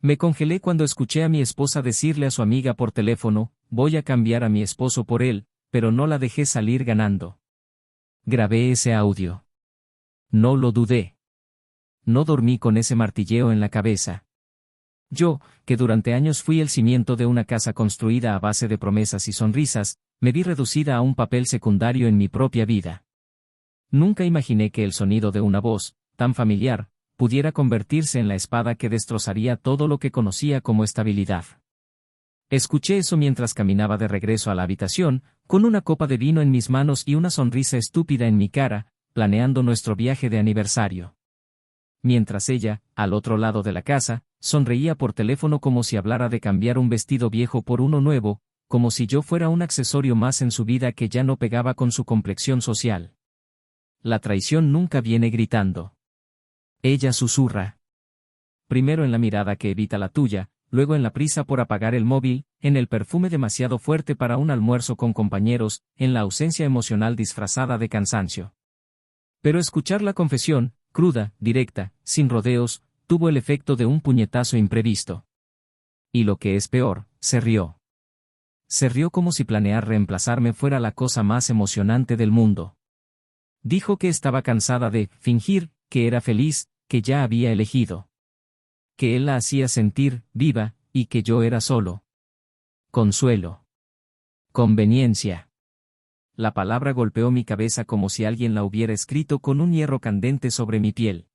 Me congelé cuando escuché a mi esposa decirle a su amiga por teléfono, voy a cambiar a mi esposo por él, pero no la dejé salir ganando. Grabé ese audio. No lo dudé. No dormí con ese martilleo en la cabeza. Yo, que durante años fui el cimiento de una casa construida a base de promesas y sonrisas, me vi reducida a un papel secundario en mi propia vida. Nunca imaginé que el sonido de una voz, tan familiar, pudiera convertirse en la espada que destrozaría todo lo que conocía como estabilidad. Escuché eso mientras caminaba de regreso a la habitación, con una copa de vino en mis manos y una sonrisa estúpida en mi cara, planeando nuestro viaje de aniversario. Mientras ella, al otro lado de la casa, sonreía por teléfono como si hablara de cambiar un vestido viejo por uno nuevo, como si yo fuera un accesorio más en su vida que ya no pegaba con su complexión social. La traición nunca viene gritando. Ella susurra. Primero en la mirada que evita la tuya, luego en la prisa por apagar el móvil, en el perfume demasiado fuerte para un almuerzo con compañeros, en la ausencia emocional disfrazada de cansancio. Pero escuchar la confesión, cruda, directa, sin rodeos, tuvo el efecto de un puñetazo imprevisto. Y lo que es peor, se rió. Se rió como si planear reemplazarme fuera la cosa más emocionante del mundo. Dijo que estaba cansada de fingir, que era feliz, que ya había elegido. Que él la hacía sentir viva, y que yo era solo consuelo. Conveniencia. La palabra golpeó mi cabeza como si alguien la hubiera escrito con un hierro candente sobre mi piel.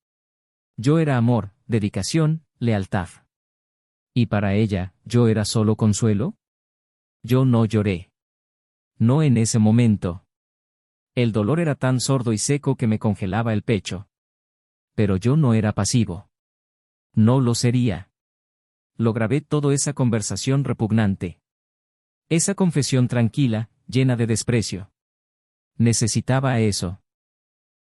Yo era amor, dedicación, lealtad. ¿Y para ella, yo era solo consuelo? Yo no lloré. No en ese momento. El dolor era tan sordo y seco que me congelaba el pecho. Pero yo no era pasivo. No lo sería. Lo grabé toda esa conversación repugnante. Esa confesión tranquila, llena de desprecio. Necesitaba eso.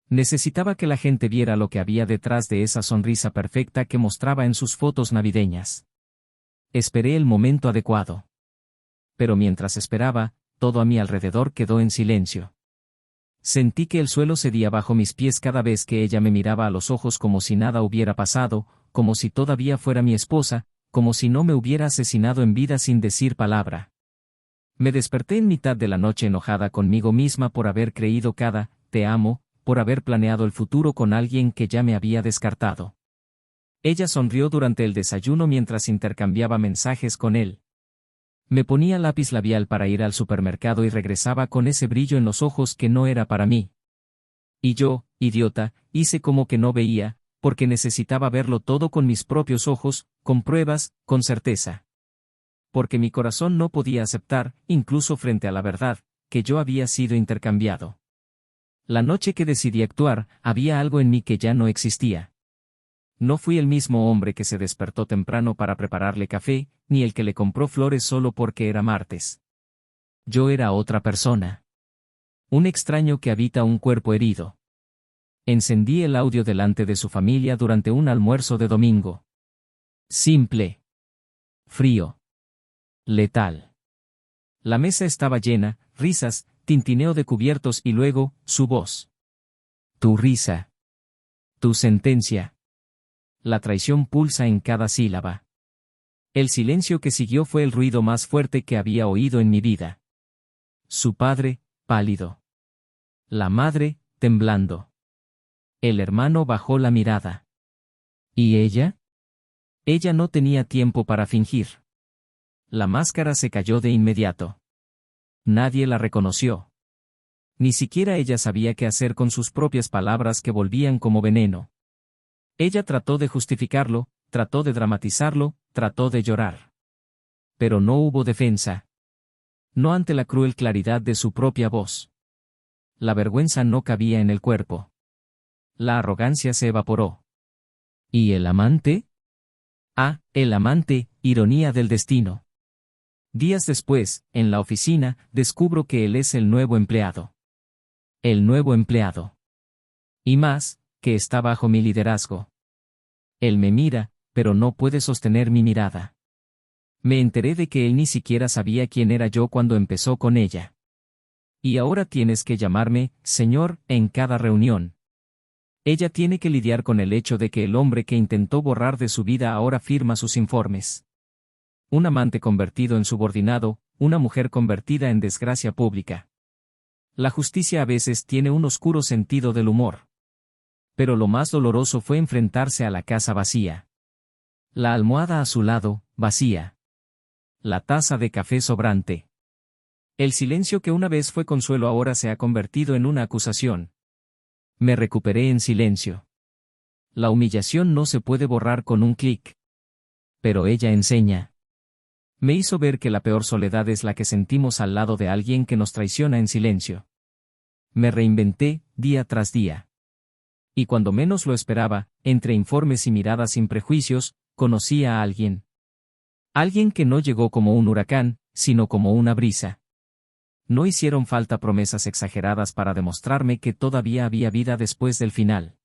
Necesitaba que la gente viera lo que había detrás de esa sonrisa perfecta que mostraba en sus fotos navideñas. Esperé el momento adecuado. Pero mientras esperaba, todo a mi alrededor quedó en silencio. Sentí que el suelo cedía bajo mis pies cada vez que ella me miraba a los ojos como si nada hubiera pasado, como si todavía fuera mi esposa, como si no me hubiera asesinado en vida sin decir palabra. Me desperté en mitad de la noche enojada conmigo misma por haber creído cada «te amo», por haber planeado el futuro con alguien que ya me había descartado. Ella sonrió durante el desayuno mientras intercambiaba mensajes con él. Me ponía lápiz labial para ir al supermercado y regresaba con ese brillo en los ojos que no era para mí. Y yo, idiota, hice como que no veía, porque necesitaba verlo todo con mis propios ojos, con pruebas, con certeza. Porque mi corazón no podía aceptar, incluso frente a la verdad, que yo había sido intercambiado. La noche que decidí actuar, había algo en mí que ya no existía. No fui el mismo hombre que se despertó temprano para prepararle café, ni el que le compró flores solo porque era martes. Yo era otra persona. Un extraño que habita un cuerpo herido. Encendí el audio delante de su familia durante un almuerzo de domingo. Simple. Frío. Letal. La mesa estaba llena, risas, tintineo de cubiertos y luego, su voz. Tu risa. Tu sentencia. La traición pulsa en cada sílaba. El silencio que siguió fue el ruido más fuerte que había oído en mi vida. Su padre, pálido. La madre, temblando. El hermano bajó la mirada. ¿Y ella? Ella no tenía tiempo para fingir. La máscara se cayó de inmediato. Nadie la reconoció. Ni siquiera ella sabía qué hacer con sus propias palabras que volvían como veneno. Ella trató de justificarlo, trató de dramatizarlo, trató de llorar. Pero no hubo defensa. No ante la cruel claridad de su propia voz. La vergüenza no cabía en el cuerpo. La arrogancia se evaporó. ¿Y el amante? Ah, el amante, ironía del destino. Días después, en la oficina, descubro que él es el nuevo empleado. El nuevo empleado. Y más, que está bajo mi liderazgo. Él me mira, pero no puede sostener mi mirada. Me enteré de que él ni siquiera sabía quién era yo cuando empezó con ella. Y ahora tienes que llamarme, señor, en cada reunión. Ella tiene que lidiar con el hecho de que el hombre que intentó borrar de su vida ahora firma sus informes. Un amante convertido en subordinado, una mujer convertida en desgracia pública. La justicia a veces tiene un oscuro sentido del humor. Pero lo más doloroso fue enfrentarse a la casa vacía. La almohada a su lado, vacía. La taza de café sobrante. El silencio que una vez fue consuelo ahora se ha convertido en una acusación. Me recuperé en silencio. La humillación no se puede borrar con un clic. Pero ella enseña. Me hizo ver que la peor soledad es la que sentimos al lado de alguien que nos traiciona en silencio. Me reinventé, día tras día. Y cuando menos lo esperaba, entre informes y miradas sin prejuicios, conocí a alguien. Alguien que no llegó como un huracán, sino como una brisa. No hicieron falta promesas exageradas para demostrarme que todavía había vida después del final.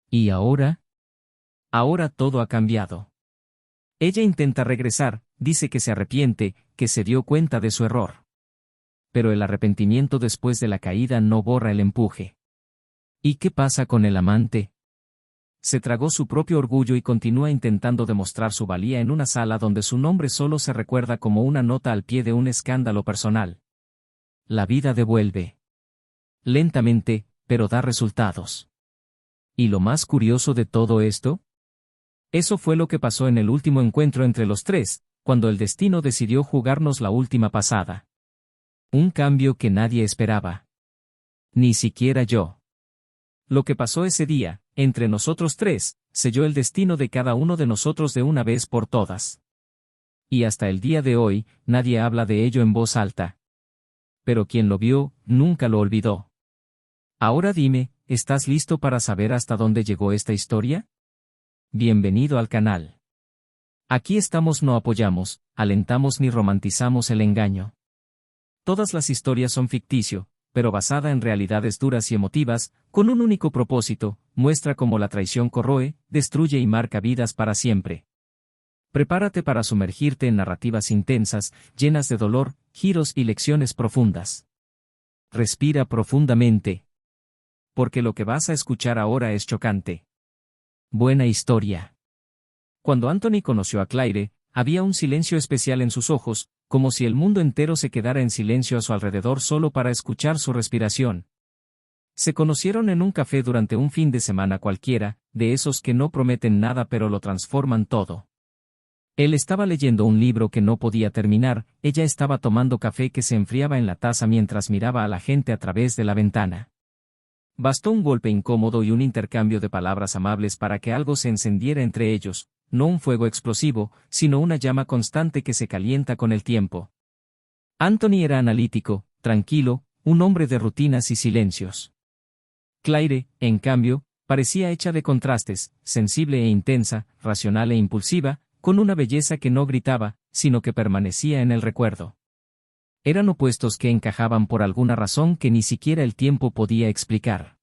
¿Y ahora? Ahora todo ha cambiado. Ella intenta regresar, dice que se arrepiente, que se dio cuenta de su error. Pero el arrepentimiento después de la caída no borra el empuje. ¿Y qué pasa con el amante? Se tragó su propio orgullo y continúa intentando demostrar su valía en una sala donde su nombre solo se recuerda como una nota al pie de un escándalo personal. La vida devuelve. Lentamente, pero da resultados. ¿Y lo más curioso de todo esto? Eso fue lo que pasó en el último encuentro entre los tres, cuando el destino decidió jugarnos la última pasada. Un cambio que nadie esperaba. Ni siquiera yo. Lo que pasó ese día, entre nosotros tres, selló el destino de cada uno de nosotros de una vez por todas. Y hasta el día de hoy, nadie habla de ello en voz alta. Pero quien lo vio, nunca lo olvidó. Ahora dime, ¿estás listo para saber hasta dónde llegó esta historia? Bienvenido al canal. Aquí estamos, no apoyamos, alentamos ni romantizamos el engaño. Todas las historias son ficticio, pero basada en realidades duras y emotivas, con un único propósito, muestra cómo la traición corroe, destruye y marca vidas para siempre. Prepárate para sumergirte en narrativas intensas, llenas de dolor, giros y lecciones profundas. Respira profundamente. Porque lo que vas a escuchar ahora es chocante. Buena historia. Cuando Anthony conoció a Claire, había un silencio especial en sus ojos, como si el mundo entero se quedara en silencio a su alrededor solo para escuchar su respiración. Se conocieron en un café durante un fin de semana cualquiera, de esos que no prometen nada pero lo transforman todo. Él estaba leyendo un libro que no podía terminar, ella estaba tomando café que se enfriaba en la taza mientras miraba a la gente a través de la ventana. Bastó un golpe incómodo y un intercambio de palabras amables para que algo se encendiera entre ellos, no un fuego explosivo, sino una llama constante que se calienta con el tiempo. Anthony era analítico, tranquilo, un hombre de rutinas y silencios. Claire, en cambio, parecía hecha de contrastes, sensible e intensa, racional e impulsiva, con una belleza que no gritaba, sino que permanecía en el recuerdo. Eran opuestos que encajaban por alguna razón que ni siquiera el tiempo podía explicar.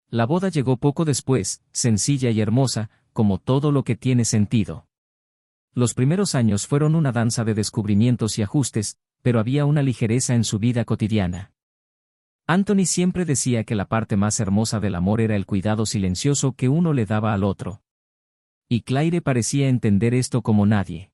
La boda llegó poco después, sencilla y hermosa, como todo lo que tiene sentido. Los primeros años fueron una danza de descubrimientos y ajustes, pero había una ligereza en su vida cotidiana. Anthony siempre decía que la parte más hermosa del amor era el cuidado silencioso que uno le daba al otro. Y Claire parecía entender esto como nadie.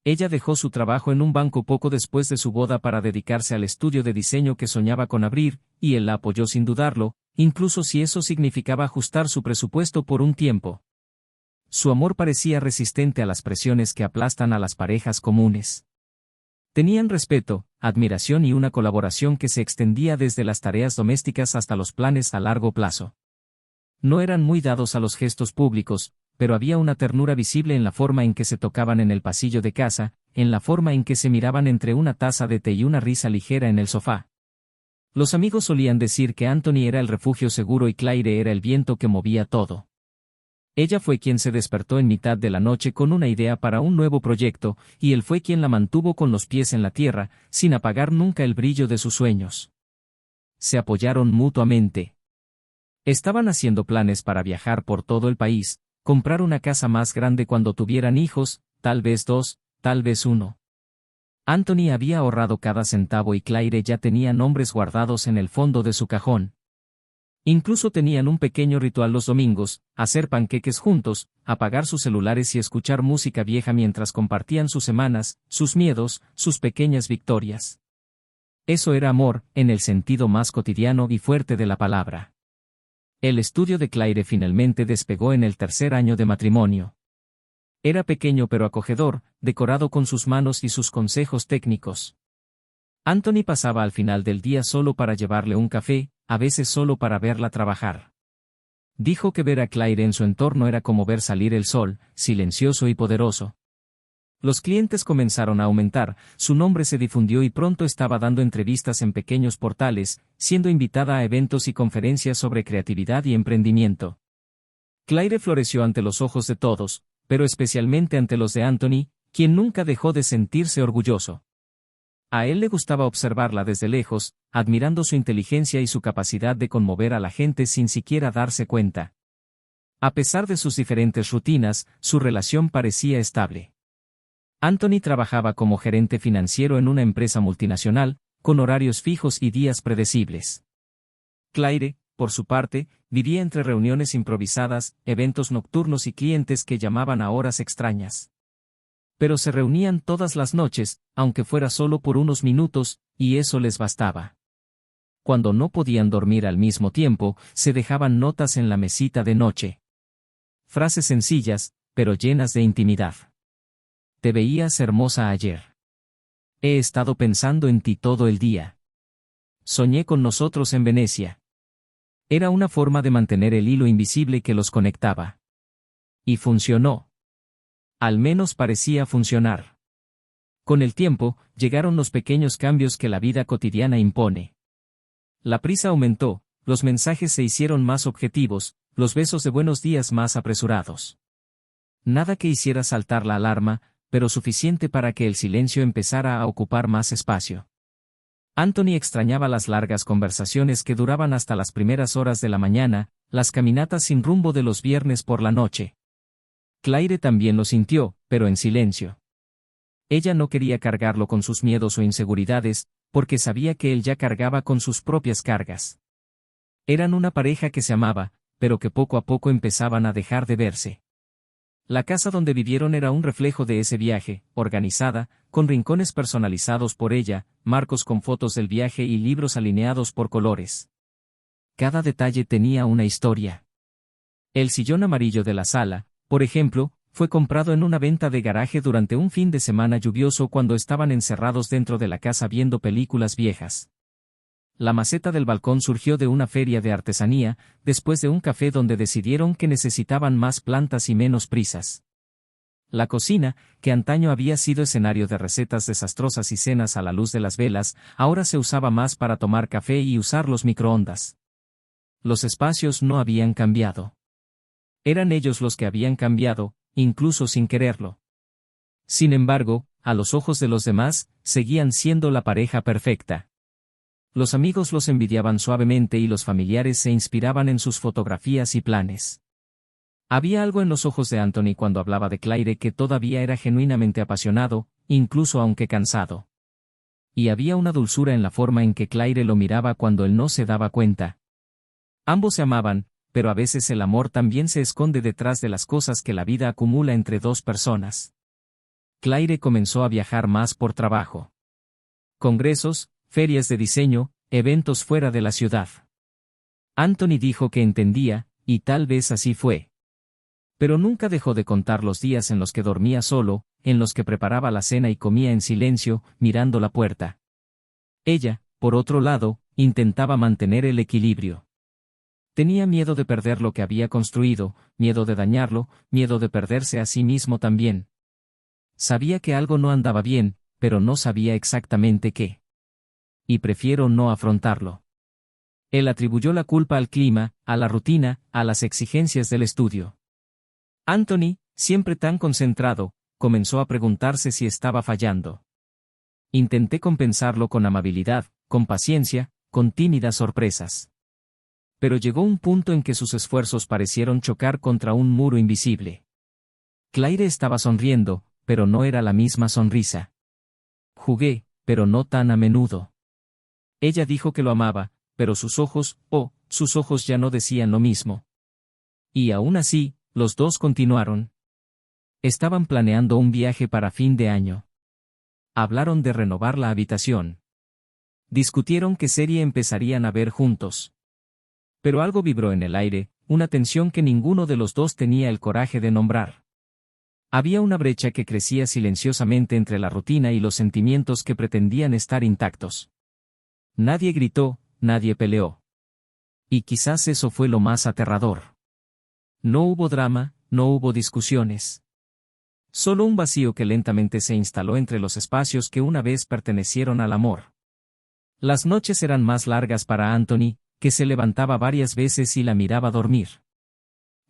Ella dejó su trabajo en un banco poco después de su boda para dedicarse al estudio de diseño que soñaba con abrir, y él la apoyó sin dudarlo, incluso si eso significaba ajustar su presupuesto por un tiempo. Su amor parecía resistente a las presiones que aplastan a las parejas comunes. Tenían respeto, admiración y una colaboración que se extendía desde las tareas domésticas hasta los planes a largo plazo. No eran muy dados a los gestos públicos, pero había una ternura visible en la forma en que se tocaban en el pasillo de casa, en la forma en que se miraban entre una taza de té y una risa ligera en el sofá. Los amigos solían decir que Anthony era el refugio seguro y Claire era el viento que movía todo. Ella fue quien se despertó en mitad de la noche con una idea para un nuevo proyecto, y él fue quien la mantuvo con los pies en la tierra, sin apagar nunca el brillo de sus sueños. Se apoyaron mutuamente. Estaban haciendo planes para viajar por todo el país, comprar una casa más grande cuando tuvieran hijos, tal vez 2, tal vez 1. Anthony había ahorrado cada centavo y Claire ya tenía nombres guardados en el fondo de su cajón. Incluso tenían un pequeño ritual los domingos, hacer panqueques juntos, apagar sus celulares y escuchar música vieja mientras compartían sus semanas, sus miedos, sus pequeñas victorias. Eso era amor, en el sentido más cotidiano y fuerte de la palabra. El estudio de Claire finalmente despegó en el tercer año de matrimonio. Era pequeño pero acogedor, decorado con sus manos y sus consejos técnicos. Anthony pasaba al final del día solo para llevarle un café, a veces solo para verla trabajar. Dijo que ver a Claire en su entorno era como ver salir el sol, silencioso y poderoso. Los clientes comenzaron a aumentar, su nombre se difundió y pronto estaba dando entrevistas en pequeños portales, siendo invitada a eventos y conferencias sobre creatividad y emprendimiento. Claire floreció ante los ojos de todos, pero especialmente ante los de Anthony, quien nunca dejó de sentirse orgulloso. A él le gustaba observarla desde lejos, admirando su inteligencia y su capacidad de conmover a la gente sin siquiera darse cuenta. A pesar de sus diferentes rutinas, su relación parecía estable. Anthony trabajaba como gerente financiero en una empresa multinacional, con horarios fijos y días predecibles. Claire, por su parte, vivía entre reuniones improvisadas, eventos nocturnos y clientes que llamaban a horas extrañas. Pero se reunían todas las noches, aunque fuera solo por unos minutos, y eso les bastaba. Cuando no podían dormir al mismo tiempo, se dejaban notas en la mesita de noche. Frases sencillas, pero llenas de intimidad. Te veías hermosa ayer. He estado pensando en ti todo el día. Soñé con nosotros en Venecia. Era una forma de mantener el hilo invisible que los conectaba. Y funcionó. Al menos parecía funcionar. Con el tiempo, llegaron los pequeños cambios que la vida cotidiana impone. La prisa aumentó, los mensajes se hicieron más objetivos, los besos de buenos días más apresurados. Nada que hiciera saltar la alarma, pero suficiente para que el silencio empezara a ocupar más espacio. Anthony extrañaba las largas conversaciones que duraban hasta las primeras horas de la mañana, las caminatas sin rumbo de los viernes por la noche. Claire también lo sintió, pero en silencio. Ella no quería cargarlo con sus miedos o inseguridades, porque sabía que él ya cargaba con sus propias cargas. Eran una pareja que se amaba, pero que poco a poco empezaban a dejar de verse. La casa donde vivieron era un reflejo de ese viaje, organizada, con rincones personalizados por ella, marcos con fotos del viaje y libros alineados por colores. Cada detalle tenía una historia. El sillón amarillo de la sala, por ejemplo, fue comprado en una venta de garaje durante un fin de semana lluvioso cuando estaban encerrados dentro de la casa viendo películas viejas. La maceta del balcón surgió de una feria de artesanía, después de un café donde decidieron que necesitaban más plantas y menos prisas. La cocina, que antaño había sido escenario de recetas desastrosas y cenas a la luz de las velas, ahora se usaba más para tomar café y usar los microondas. Los espacios no habían cambiado. Eran ellos los que habían cambiado, incluso sin quererlo. Sin embargo, a los ojos de los demás, seguían siendo la pareja perfecta. Los amigos los envidiaban suavemente y los familiares se inspiraban en sus fotografías y planes. Había algo en los ojos de Anthony cuando hablaba de Claire que todavía era genuinamente apasionado, incluso aunque cansado. Y había una dulzura en la forma en que Claire lo miraba cuando él no se daba cuenta. Ambos se amaban, pero a veces el amor también se esconde detrás de las cosas que la vida acumula entre dos personas. Claire comenzó a viajar más por trabajo. Congresos, ferias de diseño, eventos fuera de la ciudad. Anthony dijo que entendía, y tal vez así fue. Pero nunca dejó de contar los días en los que dormía solo, en los que preparaba la cena y comía en silencio, mirando la puerta. Ella, por otro lado, intentaba mantener el equilibrio. Tenía miedo de perder lo que había construido, miedo de dañarlo, miedo de perderse a sí mismo también. Sabía que algo no andaba bien, pero no sabía exactamente qué. Y prefiero no afrontarlo. Él atribuyó la culpa al clima, a la rutina, a las exigencias del estudio. Anthony, siempre tan concentrado, comenzó a preguntarse si estaba fallando. Intenté compensarlo con amabilidad, con paciencia, con tímidas sorpresas. Pero llegó un punto en que sus esfuerzos parecieron chocar contra un muro invisible. Claire estaba sonriendo, pero no era la misma sonrisa. Jugué, pero no tan a menudo. Ella dijo que lo amaba, pero sus ojos, sus ojos ya no decían lo mismo. Y aún así, los dos continuaron. Estaban planeando un viaje para fin de año. Hablaron de renovar la habitación. Discutieron qué serie empezarían a ver juntos. Pero algo vibró en el aire, una tensión que ninguno de los dos tenía el coraje de nombrar. Había una brecha que crecía silenciosamente entre la rutina y los sentimientos que pretendían estar intactos. Nadie gritó, nadie peleó. Y quizás eso fue lo más aterrador. No hubo drama, no hubo discusiones. Solo un vacío que lentamente se instaló entre los espacios que una vez pertenecieron al amor. Las noches eran más largas para Anthony, que se levantaba varias veces y la miraba dormir.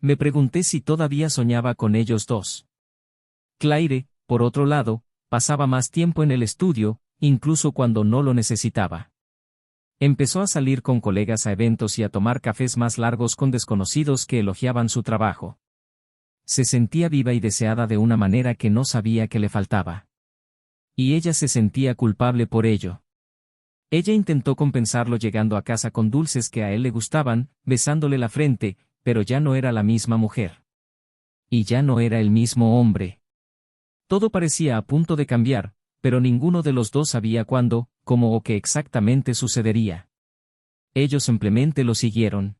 Me pregunté si todavía soñaba con ellos dos. Claire, por otro lado, pasaba más tiempo en el estudio, incluso cuando no lo necesitaba. Empezó a salir con colegas a eventos y a tomar cafés más largos con desconocidos que elogiaban su trabajo. Se sentía viva y deseada de una manera que no sabía que le faltaba. Y ella se sentía culpable por ello. Ella intentó compensarlo llegando a casa con dulces que a él le gustaban, besándole la frente, pero ya no era la misma mujer. Y ya no era el mismo hombre. Todo parecía a punto de cambiar, pero ninguno de los dos sabía cuándo, cómo o qué exactamente sucedería. Ellos simplemente lo siguieron.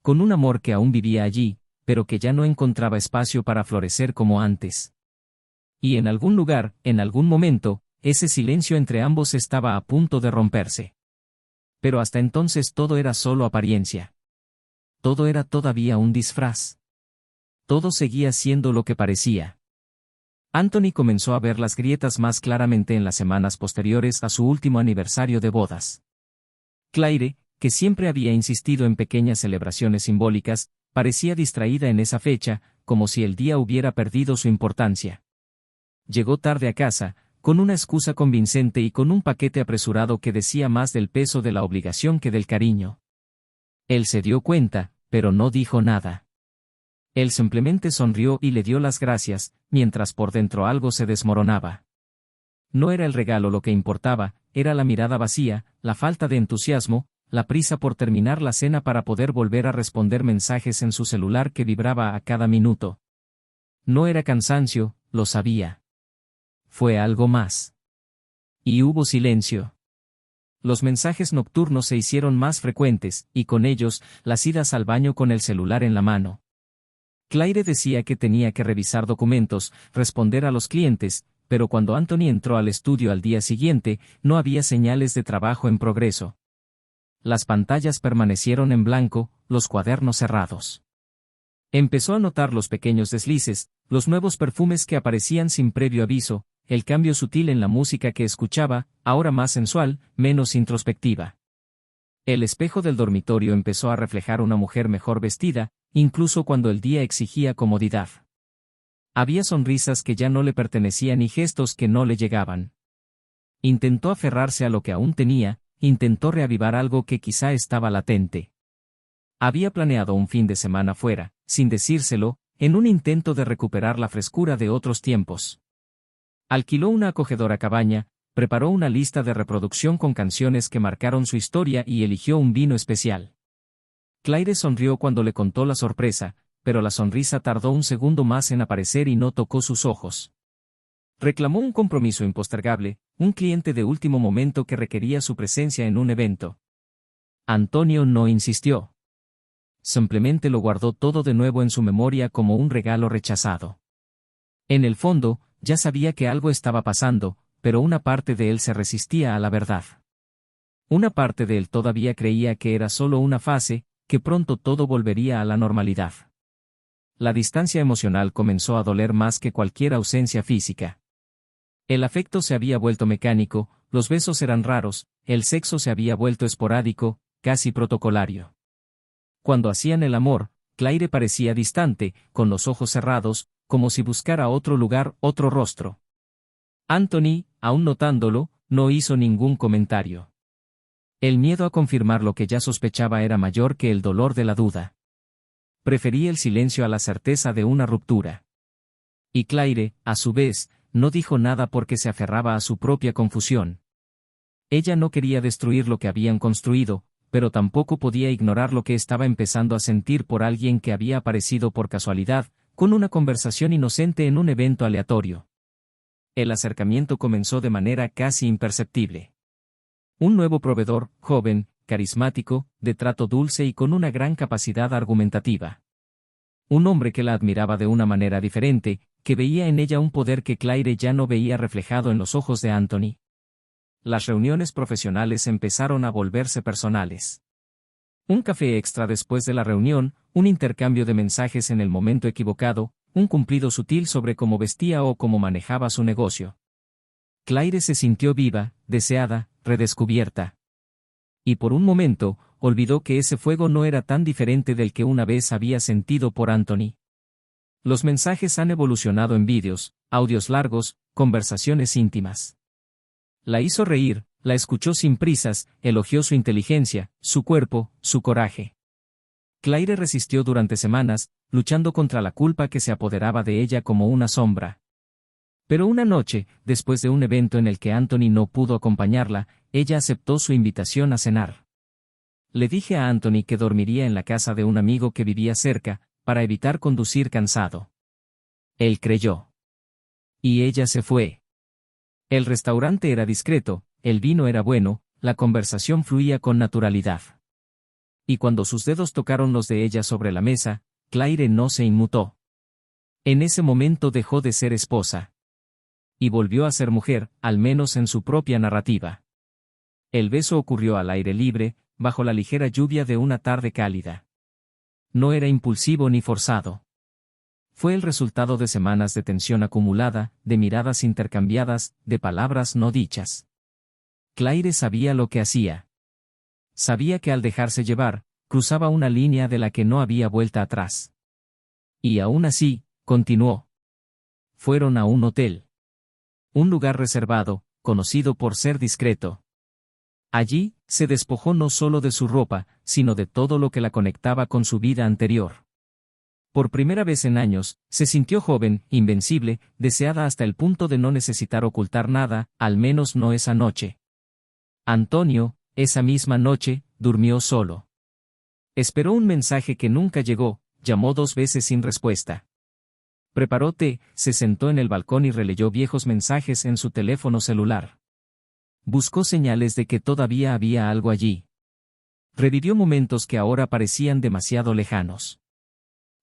Con un amor que aún vivía allí, pero que ya no encontraba espacio para florecer como antes. Y en algún lugar, en algún momento, ese silencio entre ambos estaba a punto de romperse. Pero hasta entonces todo era solo apariencia. Todo era todavía un disfraz. Todo seguía siendo lo que parecía. Anthony comenzó a ver las grietas más claramente en las semanas posteriores a su último aniversario de bodas. Claire, que siempre había insistido en pequeñas celebraciones simbólicas, parecía distraída en esa fecha, como si el día hubiera perdido su importancia. Llegó tarde a casa, con una excusa convincente y con un paquete apresurado que decía más del peso de la obligación que del cariño. Él se dio cuenta, pero no dijo nada. Él simplemente sonrió y le dio las gracias, mientras por dentro algo se desmoronaba. No era el regalo lo que importaba, era la mirada vacía, la falta de entusiasmo, la prisa por terminar la cena para poder volver a responder mensajes en su celular que vibraba a cada minuto. No era cansancio, lo sabía. Fue algo más. Y hubo silencio. Los mensajes nocturnos se hicieron más frecuentes, y con ellos, las idas al baño con el celular en la mano. Claire decía que tenía que revisar documentos, responder a los clientes, pero cuando Anthony entró al estudio al día siguiente, no había señales de trabajo en progreso. Las pantallas permanecieron en blanco, los cuadernos cerrados. Empezó a notar los pequeños deslices, los nuevos perfumes que aparecían sin previo aviso, el cambio sutil en la música que escuchaba, ahora más sensual, menos introspectiva. El espejo del dormitorio empezó a reflejar una mujer mejor vestida, incluso cuando el día exigía comodidad. Había sonrisas que ya no le pertenecían y gestos que no le llegaban. Intentó aferrarse a lo que aún tenía, intentó reavivar algo que quizá estaba latente. Había planeado un fin de semana fuera, sin decírselo, en un intento de recuperar la frescura de otros tiempos. Alquiló una acogedora cabaña, preparó una lista de reproducción con canciones que marcaron su historia y eligió un vino especial. Claire sonrió cuando le contó la sorpresa, pero la sonrisa tardó un segundo más en aparecer y no tocó sus ojos. Reclamó un compromiso impostergable, un cliente de último momento que requería su presencia en un evento. Antonio no insistió. Simplemente lo guardó todo de nuevo en su memoria como un regalo rechazado. En el fondo, ya sabía que algo estaba pasando, pero una parte de él se resistía a la verdad. Una parte de él todavía creía que era solo una fase, que pronto todo volvería a la normalidad. La distancia emocional comenzó a doler más que cualquier ausencia física. El afecto se había vuelto mecánico, los besos eran raros, el sexo se había vuelto esporádico, casi protocolario. Cuando hacían el amor, Claire parecía distante, con los ojos cerrados, como si buscara otro lugar, otro rostro. Anthony, aún notándolo, no hizo ningún comentario. El miedo a confirmar lo que ya sospechaba era mayor que el dolor de la duda. Prefería el silencio a la certeza de una ruptura. Y Claire, a su vez, no dijo nada porque se aferraba a su propia confusión. Ella no quería destruir lo que habían construido, pero tampoco podía ignorar lo que estaba empezando a sentir por alguien que había aparecido por casualidad, con una conversación inocente en un evento aleatorio. El acercamiento comenzó de manera casi imperceptible. Un nuevo proveedor, joven, carismático, de trato dulce y con una gran capacidad argumentativa. Un hombre que la admiraba de una manera diferente, que veía en ella un poder que Claire ya no veía reflejado en los ojos de Anthony. Las reuniones profesionales empezaron a volverse personales. Un café extra después de la reunión, un intercambio de mensajes en el momento equivocado, un cumplido sutil sobre cómo vestía o cómo manejaba su negocio. Claire se sintió viva, deseada, redescubierta. Y por un momento, olvidó que ese fuego no era tan diferente del que una vez había sentido por Anthony. Los mensajes han evolucionado en vídeos, audios largos, conversaciones íntimas. La hizo reír, la escuchó sin prisas, elogió su inteligencia, su cuerpo, su coraje. Claire resistió durante semanas, luchando contra la culpa que se apoderaba de ella como una sombra. Pero una noche, después de un evento en el que Anthony no pudo acompañarla, ella aceptó su invitación a cenar. Le dije a Anthony que dormiría en la casa de un amigo que vivía cerca, para evitar conducir cansado. Él creyó. Y ella se fue. El restaurante era discreto, el vino era bueno, la conversación fluía con naturalidad. Y cuando sus dedos tocaron los de ella sobre la mesa, Claire no se inmutó. En ese momento dejó de ser esposa. Y volvió a ser mujer, al menos en su propia narrativa. El beso ocurrió al aire libre, bajo la ligera lluvia de una tarde cálida. No era impulsivo ni forzado. Fue el resultado de semanas de tensión acumulada, de miradas intercambiadas, de palabras no dichas. Claire sabía lo que hacía. Sabía que al dejarse llevar, cruzaba una línea de la que no había vuelta atrás. Y aún así, continuó. Fueron a un hotel. Un lugar reservado, conocido por ser discreto. Allí, se despojó no solo de su ropa, sino de todo lo que la conectaba con su vida anterior. Por primera vez en años, se sintió joven, invencible, deseada hasta el punto de no necesitar ocultar nada, al menos no esa noche. Antonio, esa misma noche, durmió solo. Esperó un mensaje que nunca llegó, llamó 2 veces sin respuesta. Preparó té, se sentó en el balcón y releyó viejos mensajes en su teléfono celular. Buscó señales de que todavía había algo allí. Revivió momentos que ahora parecían demasiado lejanos.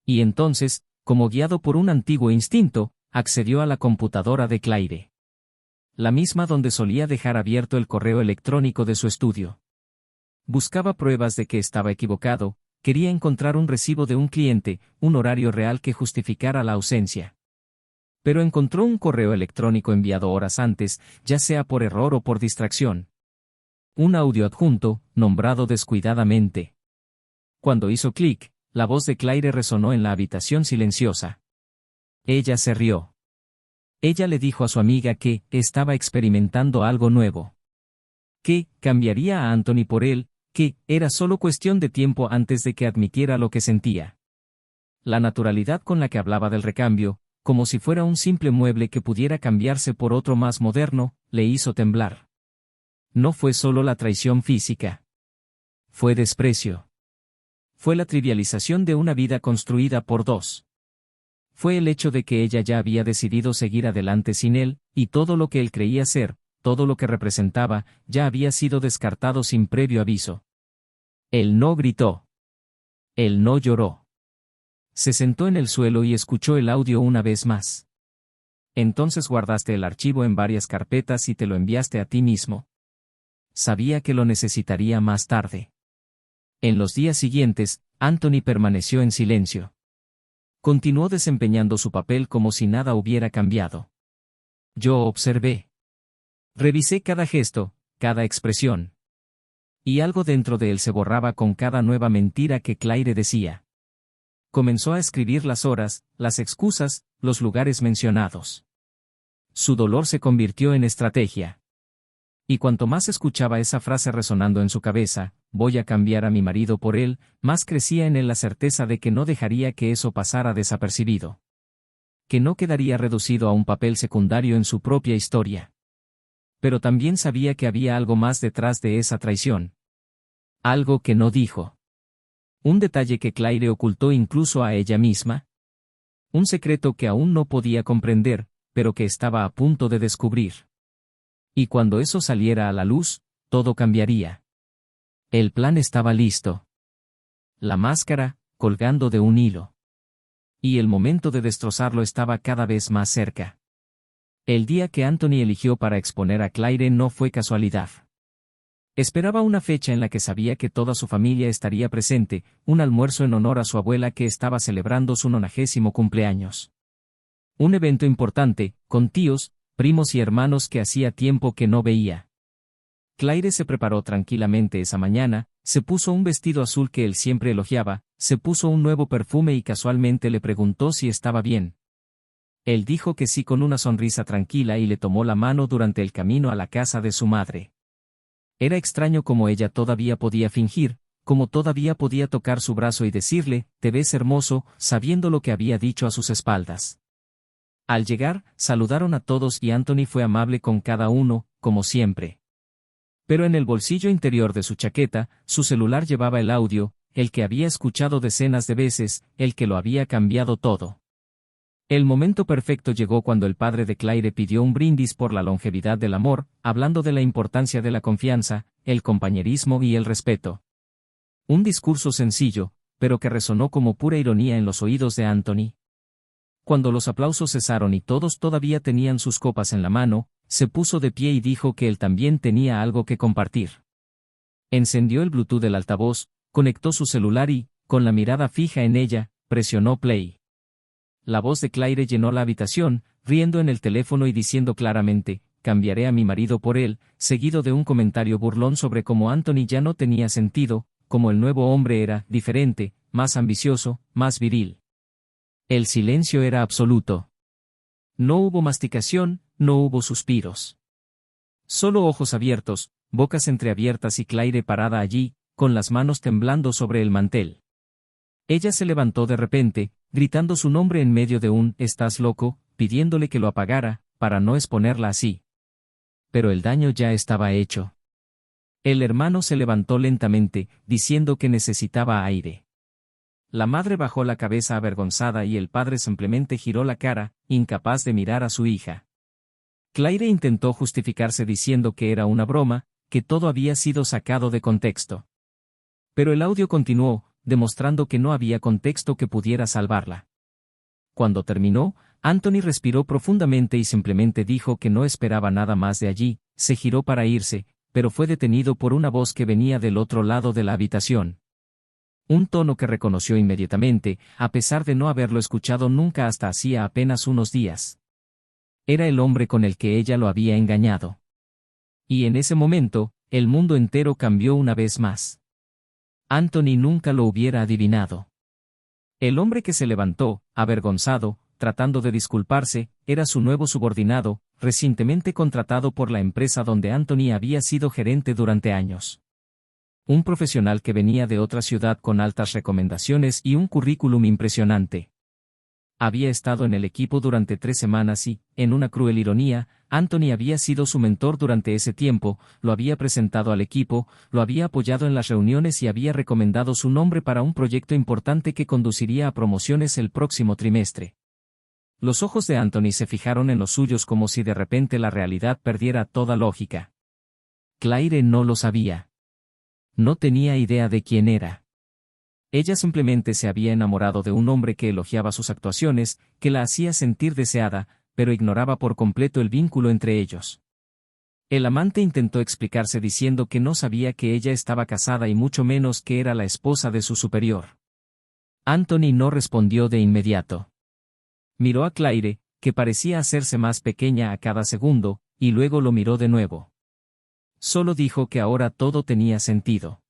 Y entonces, como guiado por un antiguo instinto, accedió a la computadora de Claire. La misma donde solía dejar abierto el correo electrónico de su estudio. Buscaba pruebas de que estaba equivocado, quería encontrar un recibo de un cliente, un horario real que justificara la ausencia. Pero encontró un correo electrónico enviado horas antes, ya sea por error o por distracción. Un audio adjunto, nombrado descuidadamente. Cuando hizo clic, la voz de Claire resonó en la habitación silenciosa. Ella se rió. Ella le dijo a su amiga que estaba experimentando algo nuevo. Que cambiaría a Anthony por él, que era solo cuestión de tiempo antes de que admitiera lo que sentía. La naturalidad con la que hablaba del recambio, como si fuera un simple mueble que pudiera cambiarse por otro más moderno, le hizo temblar. No fue solo la traición física. Fue desprecio. Fue la trivialización de una vida construida por 2. Fue el hecho de que ella ya había decidido seguir adelante sin él, y todo lo que él creía ser, todo lo que representaba, ya había sido descartado sin previo aviso. Él no gritó. Él no lloró. Se sentó en el suelo y escuchó el audio una vez más. Entonces guardaste el archivo en varias carpetas y te lo enviaste a ti mismo. Sabía que lo necesitaría más tarde. En los días siguientes, Anthony permaneció en silencio. Continuó desempeñando su papel como si nada hubiera cambiado. Yo observé. Revisé cada gesto, cada expresión. Y algo dentro de él se borraba con cada nueva mentira que Claire decía. Comenzó a escribir las horas, las excusas, los lugares mencionados. Su dolor se convirtió en estrategia. Y cuanto más escuchaba esa frase resonando en su cabeza, voy a cambiar a mi marido por él, más crecía en él la certeza de que no dejaría que eso pasara desapercibido. Que no quedaría reducido a un papel secundario en su propia historia. Pero también sabía que había algo más detrás de esa traición. Algo que no dijo. Un detalle que Claire ocultó incluso a ella misma. Un secreto que aún no podía comprender, pero que estaba a punto de descubrir. Y cuando eso saliera a la luz, todo cambiaría. El plan estaba listo. La máscara, colgando de un hilo. Y el momento de destrozarlo estaba cada vez más cerca. El día que Anthony eligió para exponer a Claire no fue casualidad. Esperaba una fecha en la que sabía que toda su familia estaría presente, un almuerzo en honor a su abuela que estaba celebrando su 90º cumpleaños. Un evento importante, con tíos, primos y hermanos que hacía tiempo que no veía. Claire se preparó tranquilamente esa mañana, se puso un vestido azul que él siempre elogiaba, se puso un nuevo perfume y casualmente le preguntó si estaba bien. Él dijo que sí con una sonrisa tranquila y le tomó la mano durante el camino a la casa de su madre. Era extraño cómo ella todavía podía fingir, cómo todavía podía tocar su brazo y decirle, «Te ves hermoso», sabiendo lo que había dicho a sus espaldas. Al llegar, saludaron a todos y Anthony fue amable con cada uno, como siempre. Pero en el bolsillo interior de su chaqueta, su celular llevaba el audio, el que había escuchado decenas de veces, el que lo había cambiado todo. El momento perfecto llegó cuando el padre de Claire pidió un brindis por la longevidad del amor, hablando de la importancia de la confianza, el compañerismo y el respeto. Un discurso sencillo, pero que resonó como pura ironía en los oídos de Anthony. Cuando los aplausos cesaron y todos todavía tenían sus copas en la mano, se puso de pie y dijo que él también tenía algo que compartir. Encendió el Bluetooth del altavoz, conectó su celular y, con la mirada fija en ella, presionó play. La voz de Claire llenó la habitación, riendo en el teléfono y diciendo claramente, «Cambiaré a mi marido por él», seguido de un comentario burlón sobre cómo Anthony ya no tenía sentido, como el nuevo hombre era diferente, más ambicioso, más viril. El silencio era absoluto. No hubo masticación, no hubo suspiros. Solo ojos abiertos, bocas entreabiertas y Claire parada allí, con las manos temblando sobre el mantel. Ella se levantó de repente, gritando su nombre en medio de un «¿Estás loco?», pidiéndole que lo apagara, para no exponerla así. Pero el daño ya estaba hecho. El hermano se levantó lentamente, diciendo que necesitaba aire. La madre bajó la cabeza avergonzada y el padre simplemente giró la cara, incapaz de mirar a su hija. Claire intentó justificarse diciendo que era una broma, que todo había sido sacado de contexto. Pero el audio continuó, demostrando que no había contexto que pudiera salvarla. Cuando terminó, Anthony respiró profundamente y simplemente dijo que no esperaba nada más de allí, se giró para irse, pero fue detenido por una voz que venía del otro lado de la habitación. Un tono que reconoció inmediatamente, a pesar de no haberlo escuchado nunca hasta hacía apenas unos días. Era el hombre con el que ella lo había engañado. Y en ese momento, el mundo entero cambió una vez más. Anthony nunca lo hubiera adivinado. El hombre que se levantó, avergonzado, tratando de disculparse, era su nuevo subordinado, recientemente contratado por la empresa donde Anthony había sido gerente durante años. Un profesional que venía de otra ciudad con altas recomendaciones y un currículum impresionante. Había estado en el equipo durante 3 semanas y, en una cruel ironía, Anthony había sido su mentor durante ese tiempo, lo había presentado al equipo, lo había apoyado en las reuniones y había recomendado su nombre para un proyecto importante que conduciría a promociones el próximo trimestre. Los ojos de Anthony se fijaron en los suyos como si de repente la realidad perdiera toda lógica. Claire no lo sabía. No tenía idea de quién era. Ella simplemente se había enamorado de un hombre que elogiaba sus actuaciones, que la hacía sentir deseada, pero ignoraba por completo el vínculo entre ellos. El amante intentó explicarse diciendo que no sabía que ella estaba casada y mucho menos que era la esposa de su superior. Anthony no respondió de inmediato. Miró a Claire, que parecía hacerse más pequeña a cada segundo, y luego lo miró de nuevo. Solo dijo que ahora todo tenía sentido.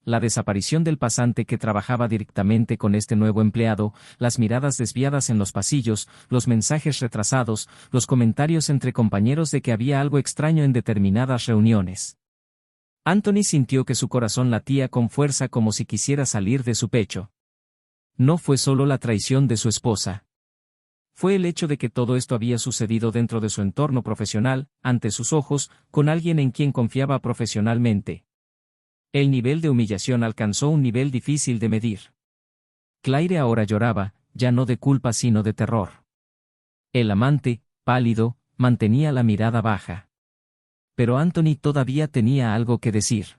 La desaparición del pasante que trabajaba directamente con este nuevo empleado, las miradas desviadas en los pasillos, los mensajes retrasados, los comentarios entre compañeros de que había algo extraño en determinadas reuniones. Anthony sintió que su corazón latía con fuerza como si quisiera salir de su pecho. No fue solo la traición de su esposa. Fue el hecho de que todo esto había sucedido dentro de su entorno profesional, ante sus ojos, con alguien en quien confiaba profesionalmente. El nivel de humillación alcanzó un nivel difícil de medir. Claire ahora lloraba, ya no de culpa sino de terror. El amante, pálido, mantenía la mirada baja. Pero Anthony todavía tenía algo que decir.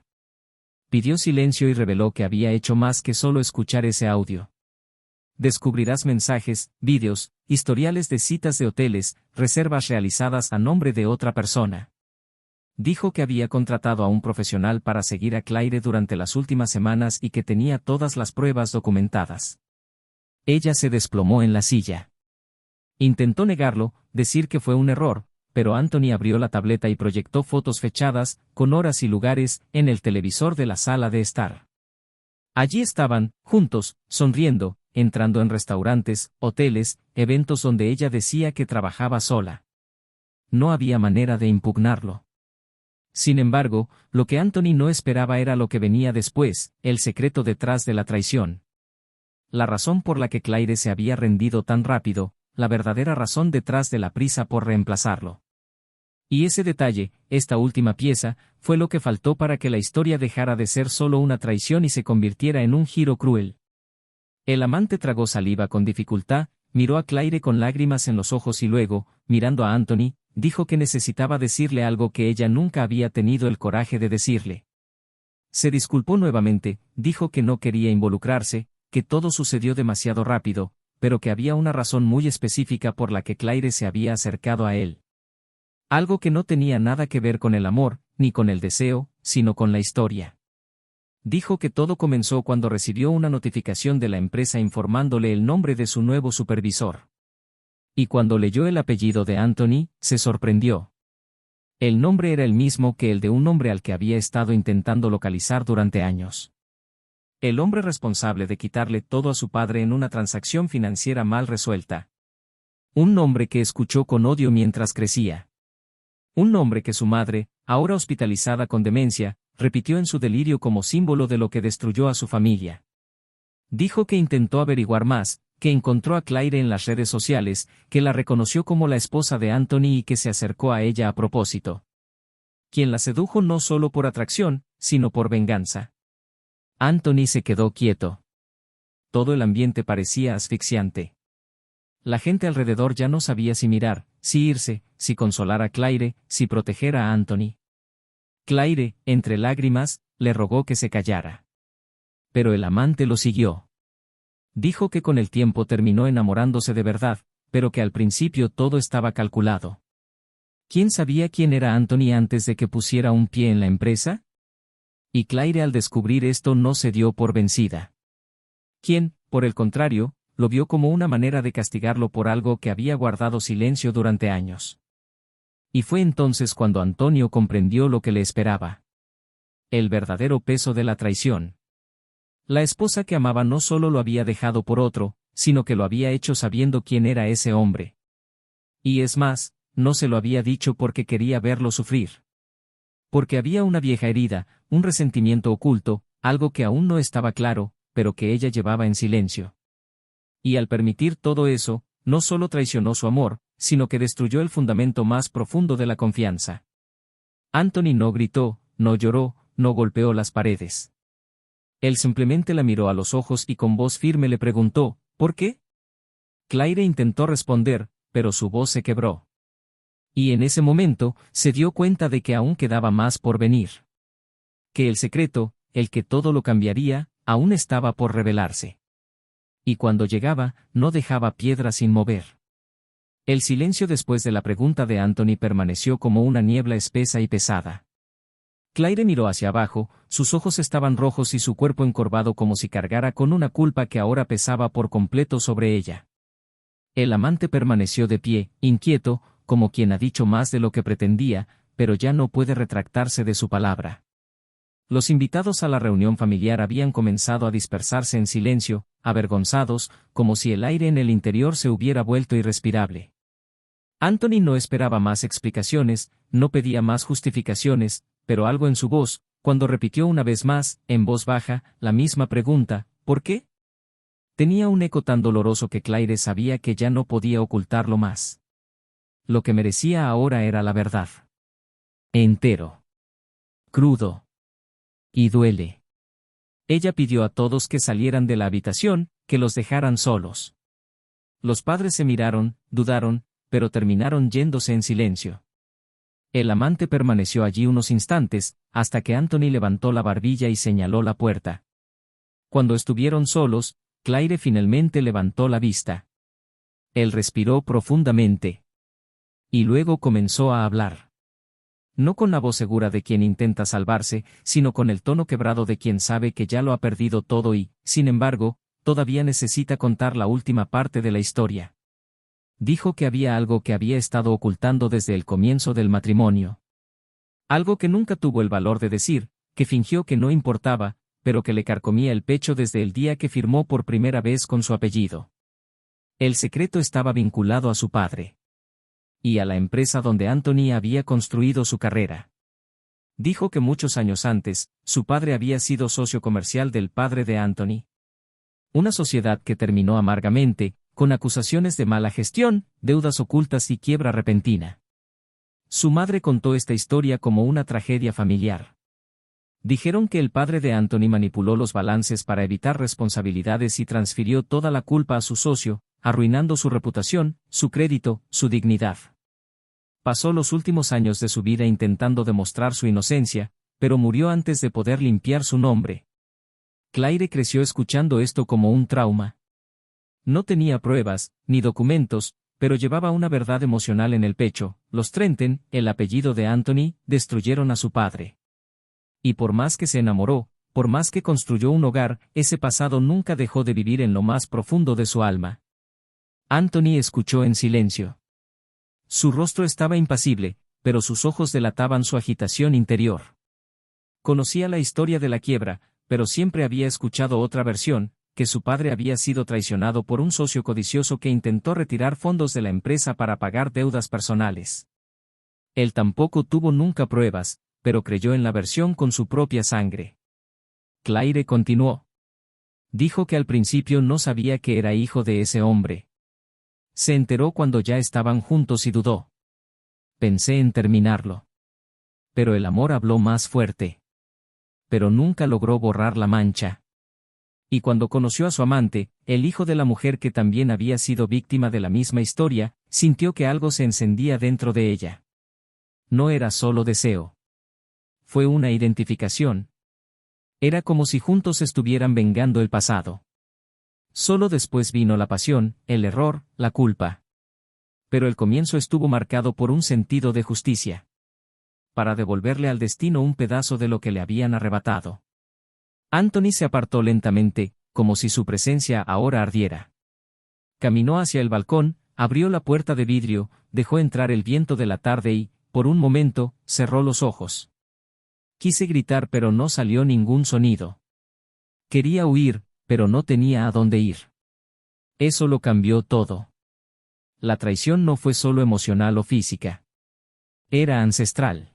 Pidió silencio y reveló que había hecho más que solo escuchar ese audio. Descubrirás mensajes, vídeos, historiales de citas de hoteles, reservas realizadas a nombre de otra persona. Dijo que había contratado a un profesional para seguir a Claire durante las últimas semanas y que tenía todas las pruebas documentadas. Ella se desplomó en la silla. Intentó negarlo, decir que fue un error, pero Anthony abrió la tableta y proyectó fotos fechadas, con horas y lugares, en el televisor de la sala de estar. Allí estaban, juntos, sonriendo, entrando en restaurantes, hoteles, eventos donde ella decía que trabajaba sola. No había manera de impugnarlo. Sin embargo, lo que Anthony no esperaba era lo que venía después, el secreto detrás de la traición. La razón por la que Claire se había rendido tan rápido, la verdadera razón detrás de la prisa por reemplazarlo. Y ese detalle, esta última pieza, fue lo que faltó para que la historia dejara de ser solo una traición y se convirtiera en un giro cruel. El amante tragó saliva con dificultad, miró a Claire con lágrimas en los ojos y luego, mirando a Anthony, dijo que necesitaba decirle algo que ella nunca había tenido el coraje de decirle. Se disculpó nuevamente, dijo que no quería involucrarse, que todo sucedió demasiado rápido, pero que había una razón muy específica por la que Claire se había acercado a él. Algo que no tenía nada que ver con el amor, ni con el deseo, sino con la historia. Dijo que todo comenzó cuando recibió una notificación de la empresa informándole el nombre de su nuevo supervisor. Y cuando leyó el apellido de Anthony, se sorprendió. El nombre era el mismo que el de un hombre al que había estado intentando localizar durante años. El hombre responsable de quitarle todo a su padre en una transacción financiera mal resuelta. Un nombre que escuchó con odio mientras crecía. Un nombre que su madre, ahora hospitalizada con demencia, repitió en su delirio como símbolo de lo que destruyó a su familia. Dijo que intentó averiguar más, que encontró a Claire en las redes sociales, que la reconoció como la esposa de Anthony y que se acercó a ella a propósito. Quien la sedujo no solo por atracción, sino por venganza. Anthony se quedó quieto. Todo el ambiente parecía asfixiante. La gente alrededor ya no sabía si mirar, si irse, si consolar a Claire, si proteger a Anthony. Claire, entre lágrimas, le rogó que se callara. Pero el amante lo siguió. Dijo que con el tiempo terminó enamorándose de verdad, pero que al principio todo estaba calculado. ¿Quién sabía quién era Anthony antes de que pusiera un pie en la empresa? Y Claire al descubrir esto no se dio por vencida. ¿Quién, por el contrario, lo vio como una manera de castigarlo por algo que había guardado silencio durante años. Y fue entonces cuando Antonio comprendió lo que le esperaba. El verdadero peso de la traición. La esposa que amaba no solo lo había dejado por otro, sino que lo había hecho sabiendo quién era ese hombre. Y es más, no se lo había dicho porque quería verlo sufrir. Porque había una vieja herida, un resentimiento oculto, algo que aún no estaba claro, pero que ella llevaba en silencio. Y al permitir todo eso, no solo traicionó su amor, sino que destruyó el fundamento más profundo de la confianza. Anthony no gritó, no lloró, no golpeó las paredes. Él simplemente la miró a los ojos y con voz firme le preguntó, ¿por qué? Claire intentó responder, pero su voz se quebró. Y en ese momento, se dio cuenta de que aún quedaba más por venir. Que el secreto, el que todo lo cambiaría, aún estaba por revelarse. Y cuando llegaba, no dejaba piedra sin mover. El silencio después de la pregunta de Anthony permaneció como una niebla espesa y pesada. Claire miró hacia abajo, sus ojos estaban rojos y su cuerpo encorvado como si cargara con una culpa que ahora pesaba por completo sobre ella. El amante permaneció de pie, inquieto, como quien ha dicho más de lo que pretendía, pero ya no puede retractarse de su palabra. Los invitados a la reunión familiar habían comenzado a dispersarse en silencio, avergonzados, como si el aire en el interior se hubiera vuelto irrespirable. Anthony no esperaba más explicaciones, no pedía más justificaciones, pero algo en su voz, cuando repitió una vez más, en voz baja, la misma pregunta, ¿por qué? Tenía un eco tan doloroso que Claire sabía que ya no podía ocultarlo más. Lo que merecía ahora era la verdad. Entero. Crudo. Y duele. Ella pidió a todos que salieran de la habitación, que los dejaran solos. Los padres se miraron, dudaron, pero terminaron yéndose en silencio. El amante permaneció allí unos instantes, hasta que Anthony levantó la barbilla y señaló la puerta. Cuando estuvieron solos, Claire finalmente levantó la vista. Él respiró profundamente. Y luego comenzó a hablar. No con la voz segura de quien intenta salvarse, sino con el tono quebrado de quien sabe que ya lo ha perdido todo y, sin embargo, todavía necesita contar la última parte de la historia. Dijo que había algo que había estado ocultando desde el comienzo del matrimonio. Algo que nunca tuvo el valor de decir, que fingió que no importaba, pero que le carcomía el pecho desde el día que firmó por primera vez con su apellido. El secreto estaba vinculado a su padre. Y a la empresa donde Anthony había construido su carrera. Dijo que muchos años antes, su padre había sido socio comercial del padre de Anthony. Una sociedad que terminó amargamente, con acusaciones de mala gestión, deudas ocultas y quiebra repentina. Su madre contó esta historia como una tragedia familiar. Dijeron que el padre de Anthony manipuló los balances para evitar responsabilidades y transfirió toda la culpa a su socio, arruinando su reputación, su crédito, su dignidad. Pasó los últimos años de su vida intentando demostrar su inocencia, pero murió antes de poder limpiar su nombre. Claire creció escuchando esto como un trauma. No tenía pruebas, ni documentos, pero llevaba una verdad emocional en el pecho. Los Trenten, el apellido de Anthony, destruyeron a su padre. Y por más que se enamoró, por más que construyó un hogar, ese pasado nunca dejó de vivir en lo más profundo de su alma. Anthony escuchó en silencio. Su rostro estaba impasible, pero sus ojos delataban su agitación interior. Conocía la historia de la quiebra, pero siempre había escuchado otra versión, que su padre había sido traicionado por un socio codicioso que intentó retirar fondos de la empresa para pagar deudas personales. Él tampoco tuvo nunca pruebas, pero creyó en la versión con su propia sangre. Claire continuó. Dijo que al principio no sabía que era hijo de ese hombre. Se enteró cuando ya estaban juntos y dudó. Pensé en terminarlo. Pero el amor habló más fuerte. Pero nunca logró borrar la mancha. Y cuando conoció a su amante, el hijo de la mujer que también había sido víctima de la misma historia, sintió que algo se encendía dentro de ella. No era solo deseo. Fue una identificación. Era como si juntos estuvieran vengando el pasado. Solo después vino la pasión, el error, la culpa. Pero el comienzo estuvo marcado por un sentido de justicia. Para devolverle al destino un pedazo de lo que le habían arrebatado. Anthony se apartó lentamente, como si su presencia ahora ardiera. Caminó hacia el balcón, abrió la puerta de vidrio, dejó entrar el viento de la tarde y, por un momento, cerró los ojos. Quise gritar pero no salió ningún sonido. Quería huir, pero no tenía a dónde ir. Eso lo cambió todo. La traición no fue solo emocional o física. Era ancestral.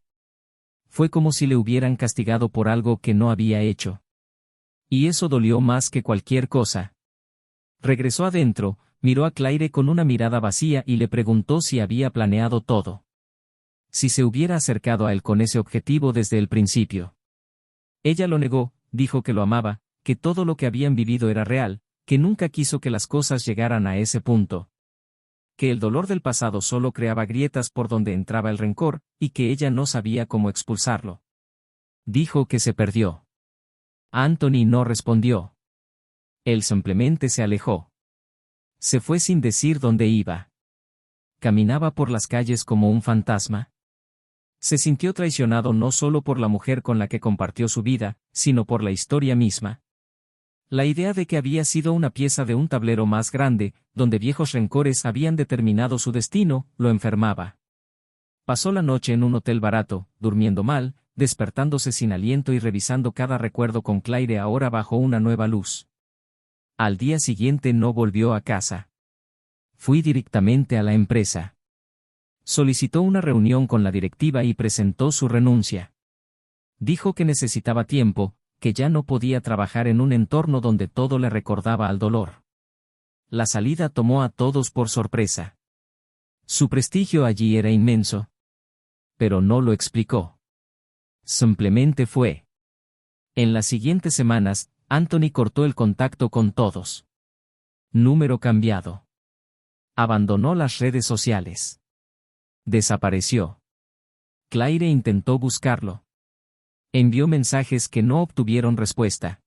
Fue como si le hubieran castigado por algo que no había hecho. Y eso dolió más que cualquier cosa. Regresó adentro, miró a Claire con una mirada vacía y le preguntó si había planeado todo. Si se hubiera acercado a él con ese objetivo desde el principio. Ella lo negó, dijo que lo amaba, que todo lo que habían vivido era real, que nunca quiso que las cosas llegaran a ese punto. Que el dolor del pasado solo creaba grietas por donde entraba el rencor, y que ella no sabía cómo expulsarlo. Dijo que se perdió. Anthony no respondió. Él simplemente se alejó. Se fue sin decir dónde iba. Caminaba por las calles como un fantasma. Se sintió traicionado no solo por la mujer con la que compartió su vida, sino por la historia misma. La idea de que había sido una pieza de un tablero más grande, donde viejos rencores habían determinado su destino, lo enfermaba. Pasó la noche en un hotel barato, durmiendo mal, despertándose sin aliento y revisando cada recuerdo con Claire ahora bajo una nueva luz. Al día siguiente no volvió a casa. Fui directamente a la empresa. Solicitó una reunión con la directiva y presentó su renuncia. Dijo que necesitaba tiempo, que ya no podía trabajar en un entorno donde todo le recordaba al dolor. La salida tomó a todos por sorpresa. Su prestigio allí era inmenso. Pero no lo explicó. Simplemente fue. En las siguientes semanas, Anthony cortó el contacto con todos. Número cambiado. Abandonó las redes sociales. Desapareció. Claire intentó buscarlo. Envió mensajes que no obtuvieron respuesta.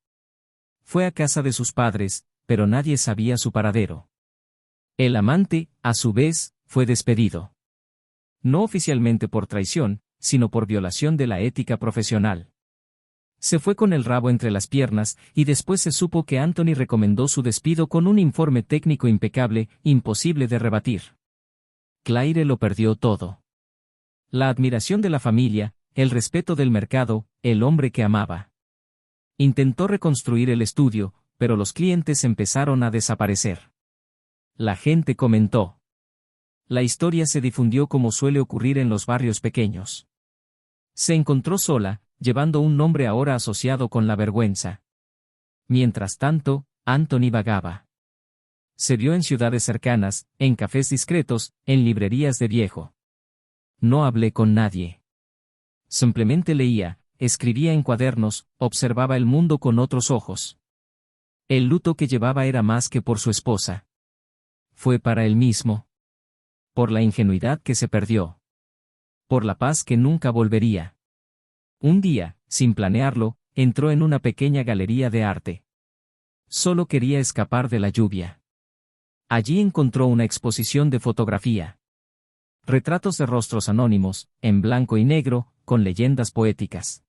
Fue a casa de sus padres, pero nadie sabía su paradero. El amante, a su vez, fue despedido. No oficialmente por traición, sino por violación de la ética profesional. Se fue con el rabo entre las piernas, y después se supo que Anthony recomendó su despido con un informe técnico impecable, imposible de rebatir. Claire lo perdió todo. La admiración de la familia, el respeto del mercado, el hombre que amaba. Intentó reconstruir el estudio, pero los clientes empezaron a desaparecer. La gente comentó. La historia se difundió como suele ocurrir en los barrios pequeños. Se encontró sola, llevando un nombre ahora asociado con la vergüenza. Mientras tanto, Anthony vagaba. Se vio en ciudades cercanas, en cafés discretos, en librerías de viejo. No hablé con nadie. Simplemente leía, escribía en cuadernos, observaba el mundo con otros ojos. El luto que llevaba era más que por su esposa. Fue para él mismo. Por la ingenuidad que se perdió. Por la paz que nunca volvería. Un día, sin planearlo, entró en una pequeña galería de arte. Solo quería escapar de la lluvia. Allí encontró una exposición de fotografía. Retratos de rostros anónimos, en blanco y negro, con leyendas poéticas.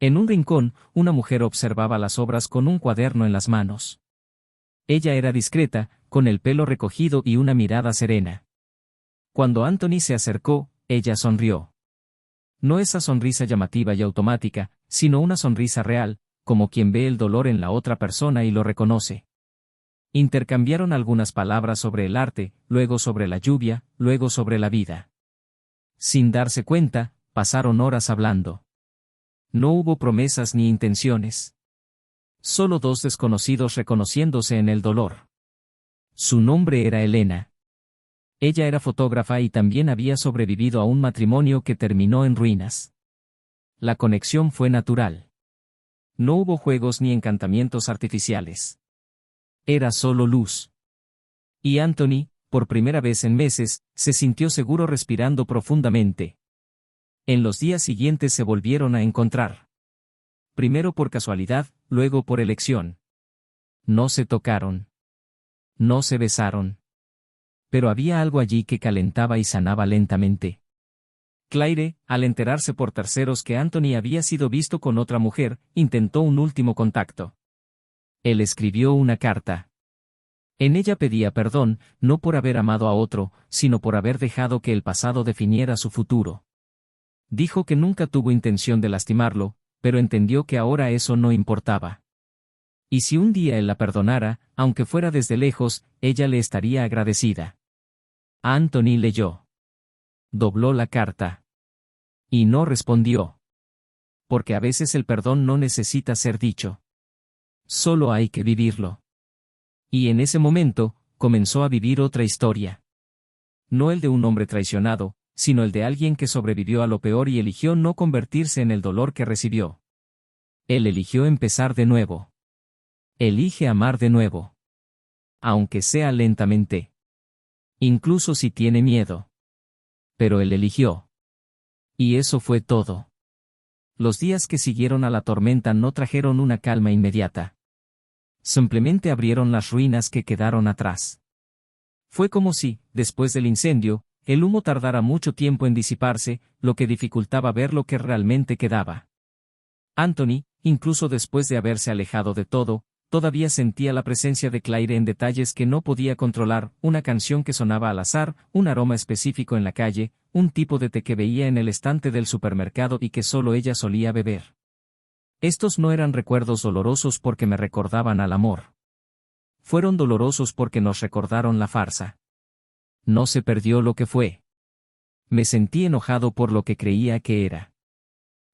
En un rincón, una mujer observaba las obras con un cuaderno en las manos. Ella era discreta, con el pelo recogido y una mirada serena. Cuando Anthony se acercó, ella sonrió. No esa sonrisa llamativa y automática, sino una sonrisa real, como quien ve el dolor en la otra persona y lo reconoce. Intercambiaron algunas palabras sobre el arte, luego sobre la lluvia, luego sobre la vida. Sin darse cuenta, pasaron horas hablando. No hubo promesas ni intenciones. Solo dos desconocidos reconociéndose en el dolor. Su nombre era Elena. Ella era fotógrafa y también había sobrevivido a un matrimonio que terminó en ruinas. La conexión fue natural. No hubo juegos ni encantamientos artificiales. Era solo luz. Y Anthony, por primera vez en meses, se sintió seguro respirando profundamente. En los días siguientes se volvieron a encontrar. Primero por casualidad, luego por elección. No se tocaron. No se besaron. Pero había algo allí que calentaba y sanaba lentamente. Claire, al enterarse por terceros que Anthony había sido visto con otra mujer, intentó un último contacto. Él escribió una carta. En ella pedía perdón, no por haber amado a otro, sino por haber dejado que el pasado definiera su futuro. Dijo que nunca tuvo intención de lastimarlo, pero entendió que ahora eso no importaba. Y si un día él la perdonara, aunque fuera desde lejos, ella le estaría agradecida. Anthony leyó. Dobló la carta. Y no respondió. Porque a veces el perdón no necesita ser dicho. Solo hay que vivirlo. Y en ese momento, comenzó a vivir otra historia. No el de un hombre traicionado, sino el de alguien que sobrevivió a lo peor y eligió no convertirse en el dolor que recibió. Él eligió empezar de nuevo. Elige amar de nuevo. Aunque sea lentamente. Incluso si tiene miedo. Pero él eligió. Y eso fue todo. Los días que siguieron a la tormenta no trajeron una calma inmediata. Simplemente abrieron las ruinas que quedaron atrás. Fue como si, después del incendio, el humo tardara mucho tiempo en disiparse, lo que dificultaba ver lo que realmente quedaba. Anthony, incluso después de haberse alejado de todo, todavía sentía la presencia de Claire en detalles que no podía controlar, una canción que sonaba al azar, un aroma específico en la calle, un tipo de té que veía en el estante del supermercado y que solo ella solía beber. Estos no eran recuerdos dolorosos porque me recordaban al amor. Fueron dolorosos porque nos recordaron la farsa. No se perdió lo que fue. Me sentí enojado por lo que creía que era.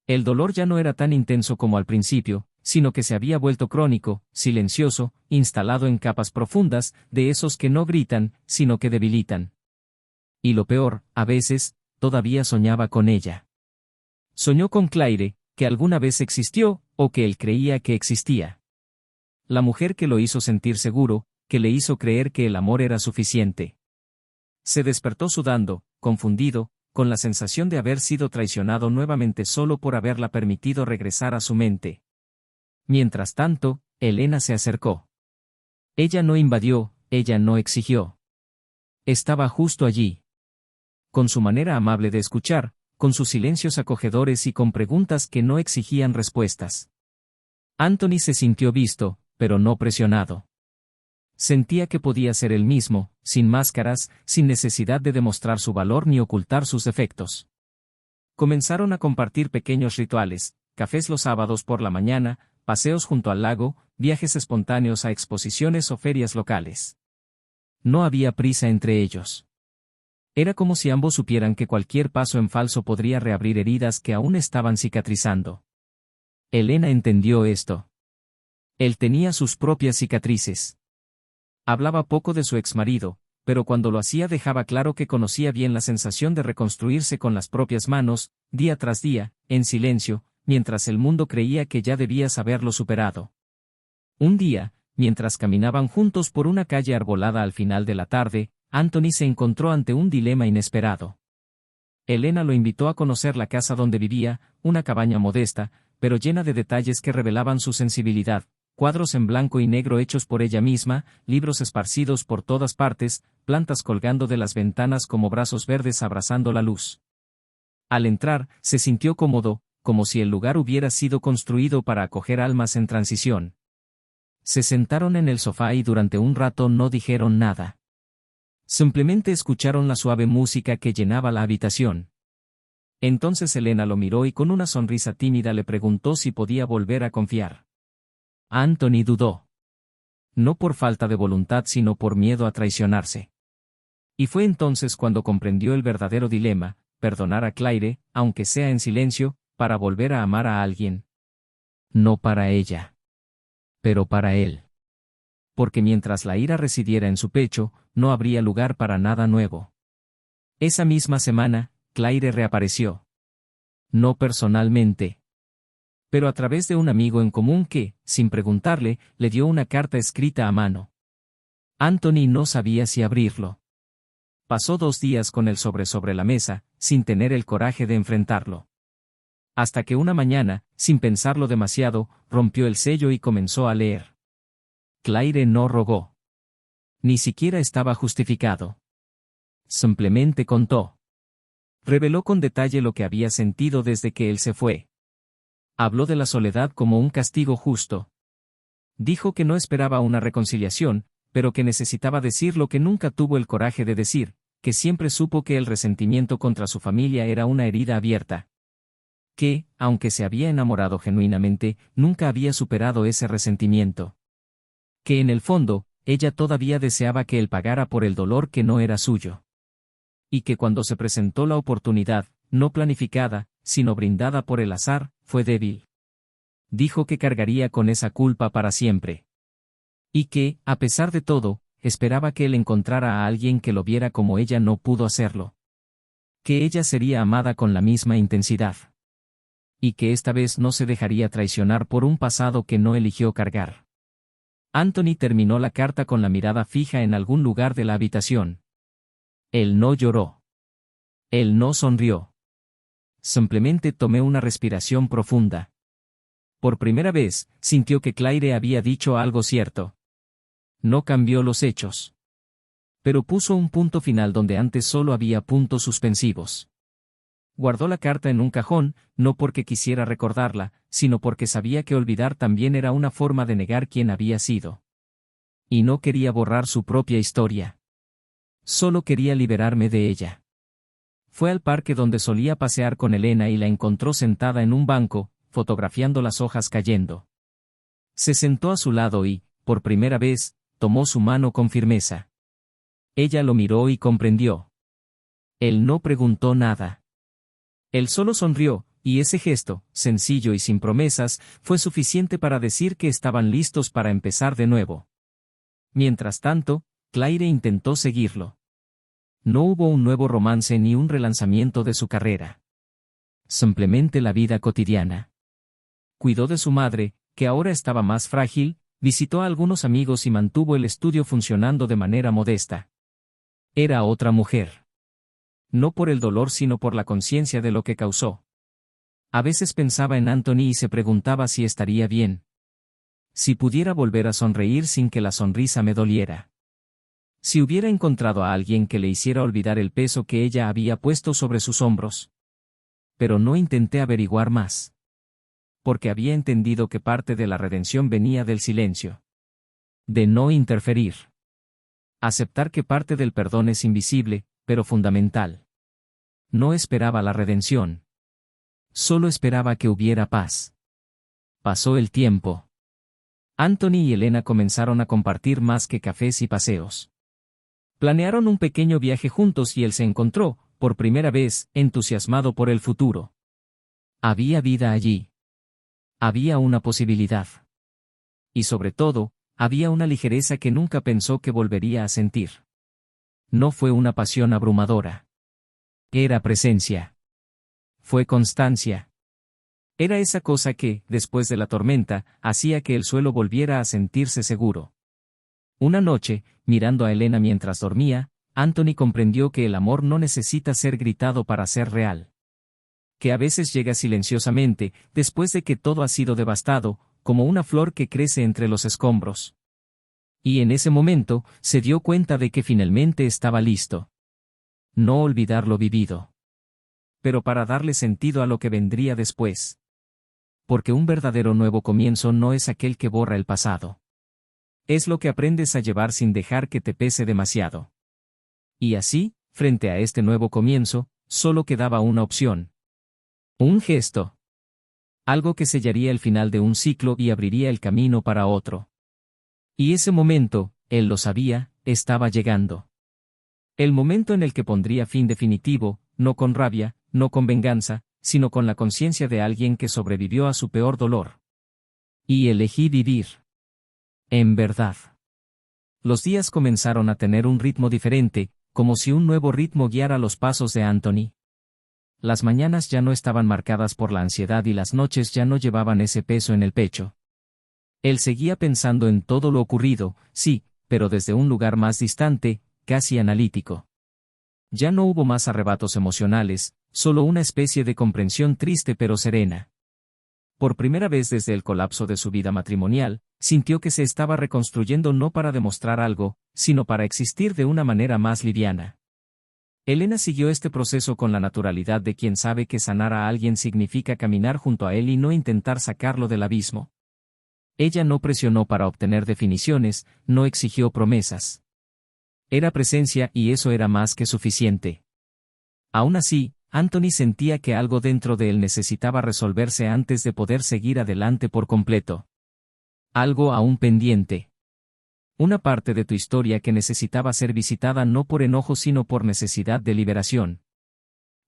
El dolor ya no era tan intenso como al principio, sino que se había vuelto crónico, silencioso, instalado en capas profundas, de esos que no gritan, sino que debilitan. Y lo peor, a veces, todavía soñaba con ella. Soñó con Claire, que alguna vez existió, o que él creía que existía. La mujer que lo hizo sentir seguro, que le hizo creer que el amor era suficiente. Se despertó sudando, confundido, con la sensación de haber sido traicionado nuevamente solo por haberla permitido regresar a su mente. Mientras tanto, Elena se acercó. Ella no invadió, ella no exigió. Estaba justo allí. Con su manera amable de escuchar, con sus silencios acogedores y con preguntas que no exigían respuestas. Anthony se sintió visto, pero no presionado. Sentía que podía ser él mismo, sin máscaras, sin necesidad de demostrar su valor ni ocultar sus defectos. Comenzaron a compartir pequeños rituales, cafés los sábados por la mañana, paseos junto al lago, viajes espontáneos a exposiciones o ferias locales. No había prisa entre ellos. Era como si ambos supieran que cualquier paso en falso podría reabrir heridas que aún estaban cicatrizando. Elena entendió esto. Él tenía sus propias cicatrices. Hablaba poco de su exmarido, pero cuando lo hacía dejaba claro que conocía bien la sensación de reconstruirse con las propias manos, día tras día, en silencio, mientras el mundo creía que ya debía haberlo superado. Un día, mientras caminaban juntos por una calle arbolada al final de la tarde, Anthony se encontró ante un dilema inesperado. Elena lo invitó a conocer la casa donde vivía, una cabaña modesta, pero llena de detalles que revelaban su sensibilidad. Cuadros en blanco y negro hechos por ella misma, libros esparcidos por todas partes, plantas colgando de las ventanas como brazos verdes abrazando la luz. Al entrar, se sintió cómodo, como si el lugar hubiera sido construido para acoger almas en transición. Se sentaron en el sofá y durante un rato no dijeron nada. Simplemente escucharon la suave música que llenaba la habitación. Entonces Elena lo miró y con una sonrisa tímida le preguntó si podía volver a confiar. Anthony dudó. No por falta de voluntad sino por miedo a traicionarse. Y fue entonces cuando comprendió el verdadero dilema, perdonar a Claire, aunque sea en silencio, para volver a amar a alguien. No para ella. Pero para él. Porque mientras la ira residiera en su pecho, no habría lugar para nada nuevo. Esa misma semana, Claire reapareció. No personalmente. Pero a través de un amigo en común que, sin preguntarle, le dio una carta escrita a mano. Anthony no sabía si abrirlo. Pasó 2 días con el sobre la mesa, sin tener el coraje de enfrentarlo. Hasta que una mañana, sin pensarlo demasiado, rompió el sello y comenzó a leer. Claire no rogó. Ni siquiera estaba justificado. Simplemente contó. Reveló con detalle lo que había sentido desde que él se fue. Habló de la soledad como un castigo justo. Dijo que no esperaba una reconciliación, pero que necesitaba decir lo que nunca tuvo el coraje de decir, que siempre supo que el resentimiento contra su familia era una herida abierta. Que, aunque se había enamorado genuinamente, nunca había superado ese resentimiento. Que en el fondo, ella todavía deseaba que él pagara por el dolor que no era suyo. Y que cuando se presentó la oportunidad, no planificada, sino brindada por el azar, fue débil. Dijo que cargaría con esa culpa para siempre. Y que, a pesar de todo, esperaba que él encontrara a alguien que lo viera como ella no pudo hacerlo. Que ella sería amada con la misma intensidad. Y que esta vez no se dejaría traicionar por un pasado que no eligió cargar. Anthony terminó la carta con la mirada fija en algún lugar de la habitación. Él no lloró. Él no sonrió. Simplemente tomé una respiración profunda. Por primera vez, sintió que Claire había dicho algo cierto. No cambió los hechos. Pero puso un punto final donde antes solo había puntos suspensivos. Guardó la carta en un cajón, no porque quisiera recordarla, sino porque sabía que olvidar también era una forma de negar quién había sido. Y no quería borrar su propia historia. Solo quería liberarme de ella. Fue al parque donde solía pasear con Elena y la encontró sentada en un banco, fotografiando las hojas cayendo. Se sentó a su lado y, por primera vez, tomó su mano con firmeza. Ella lo miró y comprendió. Él no preguntó nada. Él solo sonrió, y ese gesto, sencillo y sin promesas, fue suficiente para decir que estaban listos para empezar de nuevo. Mientras tanto, Claire intentó seguirlo. No hubo un nuevo romance ni un relanzamiento de su carrera. Simplemente la vida cotidiana. Cuidó de su madre, que ahora estaba más frágil, visitó a algunos amigos y mantuvo el estudio funcionando de manera modesta. Era otra mujer. No por el dolor sino por la conciencia de lo que causó. A veces pensaba en Anthony y se preguntaba si estaría bien. Si pudiera volver a sonreír sin que la sonrisa me doliera. Si hubiera encontrado a alguien que le hiciera olvidar el peso que ella había puesto sobre sus hombros. Pero no intenté averiguar más. Porque había entendido que parte de la redención venía del silencio. De no interferir. Aceptar que parte del perdón es invisible, pero fundamental. No esperaba la redención. Solo esperaba que hubiera paz. Pasó el tiempo. Anthony y Elena comenzaron a compartir más que cafés y paseos. Planearon un pequeño viaje juntos y él se encontró, por primera vez, entusiasmado por el futuro. Había vida allí. Había una posibilidad. Y sobre todo, había una ligereza que nunca pensó que volvería a sentir. No fue una pasión abrumadora. Era presencia. Fue constancia. Era esa cosa que, después de la tormenta, hacía que el suelo volviera a sentirse seguro. Una noche, mirando a Elena mientras dormía, Anthony comprendió que el amor no necesita ser gritado para ser real. Que a veces llega silenciosamente, después de que todo ha sido devastado, como una flor que crece entre los escombros. Y en ese momento, se dio cuenta de que finalmente estaba listo. No olvidar lo vivido. Pero para darle sentido a lo que vendría después. Porque un verdadero nuevo comienzo no es aquel que borra el pasado. Es lo que aprendes a llevar sin dejar que te pese demasiado. Y así, frente a este nuevo comienzo, solo quedaba una opción. Un gesto. Algo que sellaría el final de un ciclo y abriría el camino para otro. Y ese momento, él lo sabía, estaba llegando. El momento en el que pondría fin definitivo, no con rabia, no con venganza, sino con la conciencia de alguien que sobrevivió a su peor dolor. Y elegí vivir. En verdad. Los días comenzaron a tener un ritmo diferente, como si un nuevo ritmo guiara los pasos de Anthony. Las mañanas ya no estaban marcadas por la ansiedad y las noches ya no llevaban ese peso en el pecho. Él seguía pensando en todo lo ocurrido, sí, pero desde un lugar más distante, casi analítico. Ya no hubo más arrebatos emocionales, solo una especie de comprensión triste pero serena. Por primera vez desde el colapso de su vida matrimonial, sintió que se estaba reconstruyendo no para demostrar algo, sino para existir de una manera más liviana. Elena siguió este proceso con la naturalidad de quien sabe que sanar a alguien significa caminar junto a él y no intentar sacarlo del abismo. Ella no presionó para obtener definiciones, no exigió promesas. Era presencia y eso era más que suficiente. Aún así, Anthony sentía que algo dentro de él necesitaba resolverse antes de poder seguir adelante por completo. Algo aún pendiente. Una parte de tu historia que necesitaba ser visitada no por enojo sino por necesidad de liberación.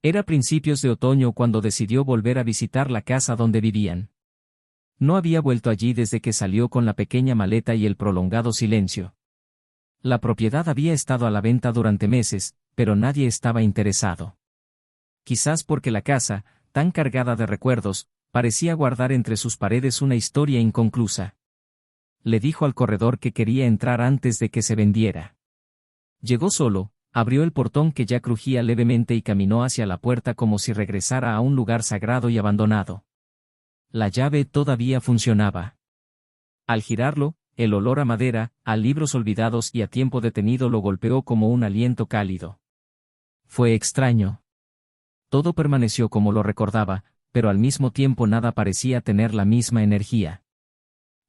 Era principios de otoño cuando decidió volver a visitar la casa donde vivían. No había vuelto allí desde que salió con la pequeña maleta y el prolongado silencio. La propiedad había estado a la venta durante meses, pero nadie estaba interesado. Quizás porque la casa, tan cargada de recuerdos, parecía guardar entre sus paredes una historia inconclusa. Le dijo al corredor que quería entrar antes de que se vendiera. Llegó solo, abrió el portón que ya crujía levemente y caminó hacia la puerta como si regresara a un lugar sagrado y abandonado. La llave todavía funcionaba. Al girarlo, el olor a madera, a libros olvidados y a tiempo detenido lo golpeó como un aliento cálido. Fue extraño. Todo permaneció como lo recordaba, pero al mismo tiempo nada parecía tener la misma energía.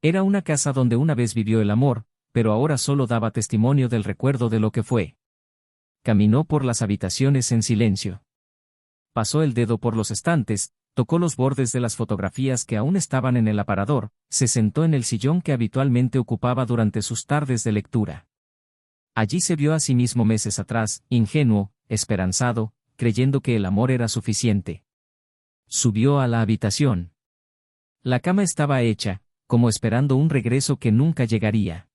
Era una casa donde una vez vivió el amor, pero ahora solo daba testimonio del recuerdo de lo que fue. Caminó por las habitaciones en silencio. Pasó el dedo por los estantes, tocó los bordes de las fotografías que aún estaban en el aparador, se sentó en el sillón que habitualmente ocupaba durante sus tardes de lectura. Allí se vio a sí mismo meses atrás, ingenuo, esperanzado, creyendo que el amor era suficiente. Subió a la habitación. La cama estaba hecha, como esperando un regreso que nunca llegaría.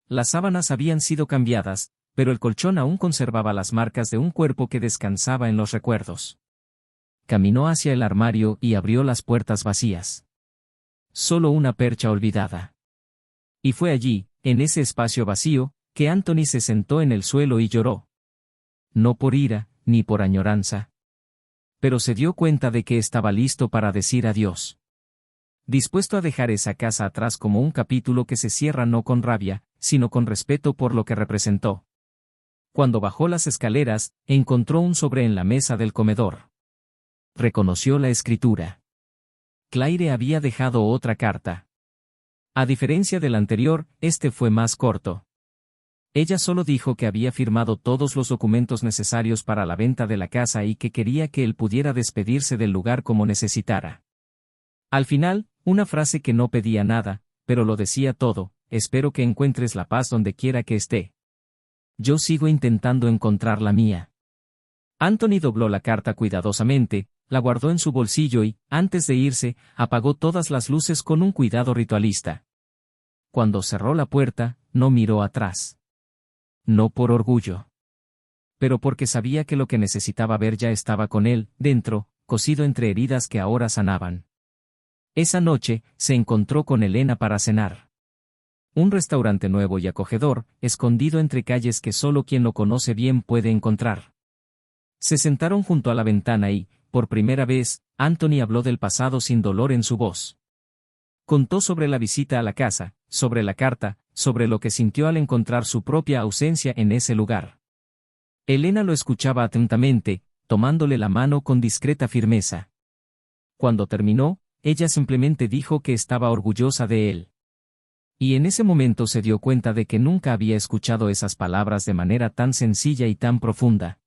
Las sábanas habían sido cambiadas, pero el colchón aún conservaba las marcas de un cuerpo que descansaba en los recuerdos. Caminó hacia el armario y abrió las puertas vacías. solo una percha olvidada. Y fue allí, en ese espacio vacío, que Anthony se sentó en el suelo y lloró. No por ira, ni por añoranza. Pero se dio cuenta de que estaba listo para decir adiós. Dispuesto a dejar esa casa atrás como un capítulo que se cierra no con rabia, sino con respeto por lo que representó. Cuando bajó las escaleras, encontró un sobre en la mesa del comedor. Reconoció la escritura. Claire había dejado otra carta. A diferencia del anterior, este fue más corto. Ella solo dijo que había firmado todos los documentos necesarios para la venta de la casa y que quería que él pudiera despedirse del lugar como necesitara. Al final, una frase que no pedía nada, pero lo decía todo: espero que encuentres la paz donde quiera que esté. Yo sigo intentando encontrar la mía. Anthony dobló la carta cuidadosamente, la guardó en su bolsillo y, antes de irse, apagó todas las luces con un cuidado ritualista. Cuando cerró la puerta, no miró atrás. No por orgullo. Pero porque sabía que lo que necesitaba ver ya estaba con él, dentro, cosido entre heridas que ahora sanaban. Esa noche, se encontró con Elena para cenar. Un restaurante nuevo y acogedor, escondido entre calles que solo quien lo conoce bien puede encontrar. Se sentaron junto a la ventana y, por primera vez, Anthony habló del pasado sin dolor en su voz. Contó sobre la visita a la casa, sobre la carta, sobre lo que sintió al encontrar su propia ausencia en ese lugar. Elena lo escuchaba atentamente, tomándole la mano con discreta firmeza. Cuando terminó, ella simplemente dijo que estaba orgullosa de él. Y en ese momento se dio cuenta de que nunca había escuchado esas palabras de manera tan sencilla y tan profunda.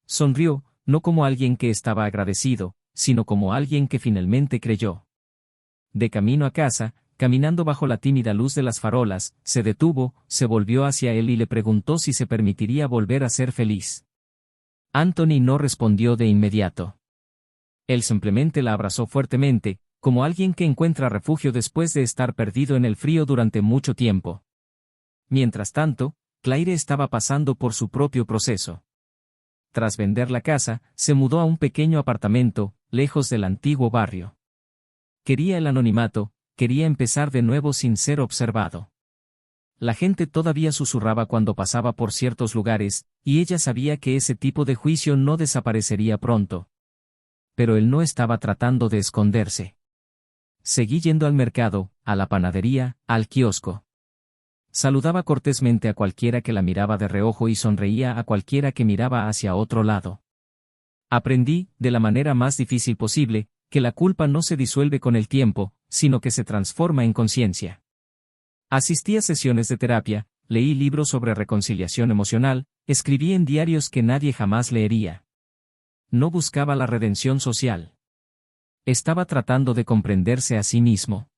Sonrió, no como alguien que estaba agradecido, sino como alguien que finalmente creyó. De camino a casa, caminando bajo la tímida luz de las farolas, se detuvo, se volvió hacia él y le preguntó si se permitiría volver a ser feliz. Anthony no respondió de inmediato. Él simplemente la abrazó fuertemente, como alguien que encuentra refugio después de estar perdido en el frío durante mucho tiempo. Mientras tanto, Claire estaba pasando por su propio proceso. Tras vender la casa, se mudó a un pequeño apartamento, lejos del antiguo barrio. Quería el anonimato, quería empezar de nuevo sin ser observado. La gente todavía susurraba cuando pasaba por ciertos lugares, y ella sabía que ese tipo de juicio no desaparecería pronto. Pero él no estaba tratando de esconderse. Seguí yendo al mercado, a la panadería, al kiosco. Saludaba cortésmente a cualquiera que la miraba de reojo y sonreía a cualquiera que miraba hacia otro lado. Aprendí, de la manera más difícil posible, que la culpa no se disuelve con el tiempo, sino que se transforma en conciencia. Asistí a sesiones de terapia, leí libros sobre reconciliación emocional, escribí en diarios que nadie jamás leería. No buscaba la redención social. Estaba tratando de comprenderse a sí mismo.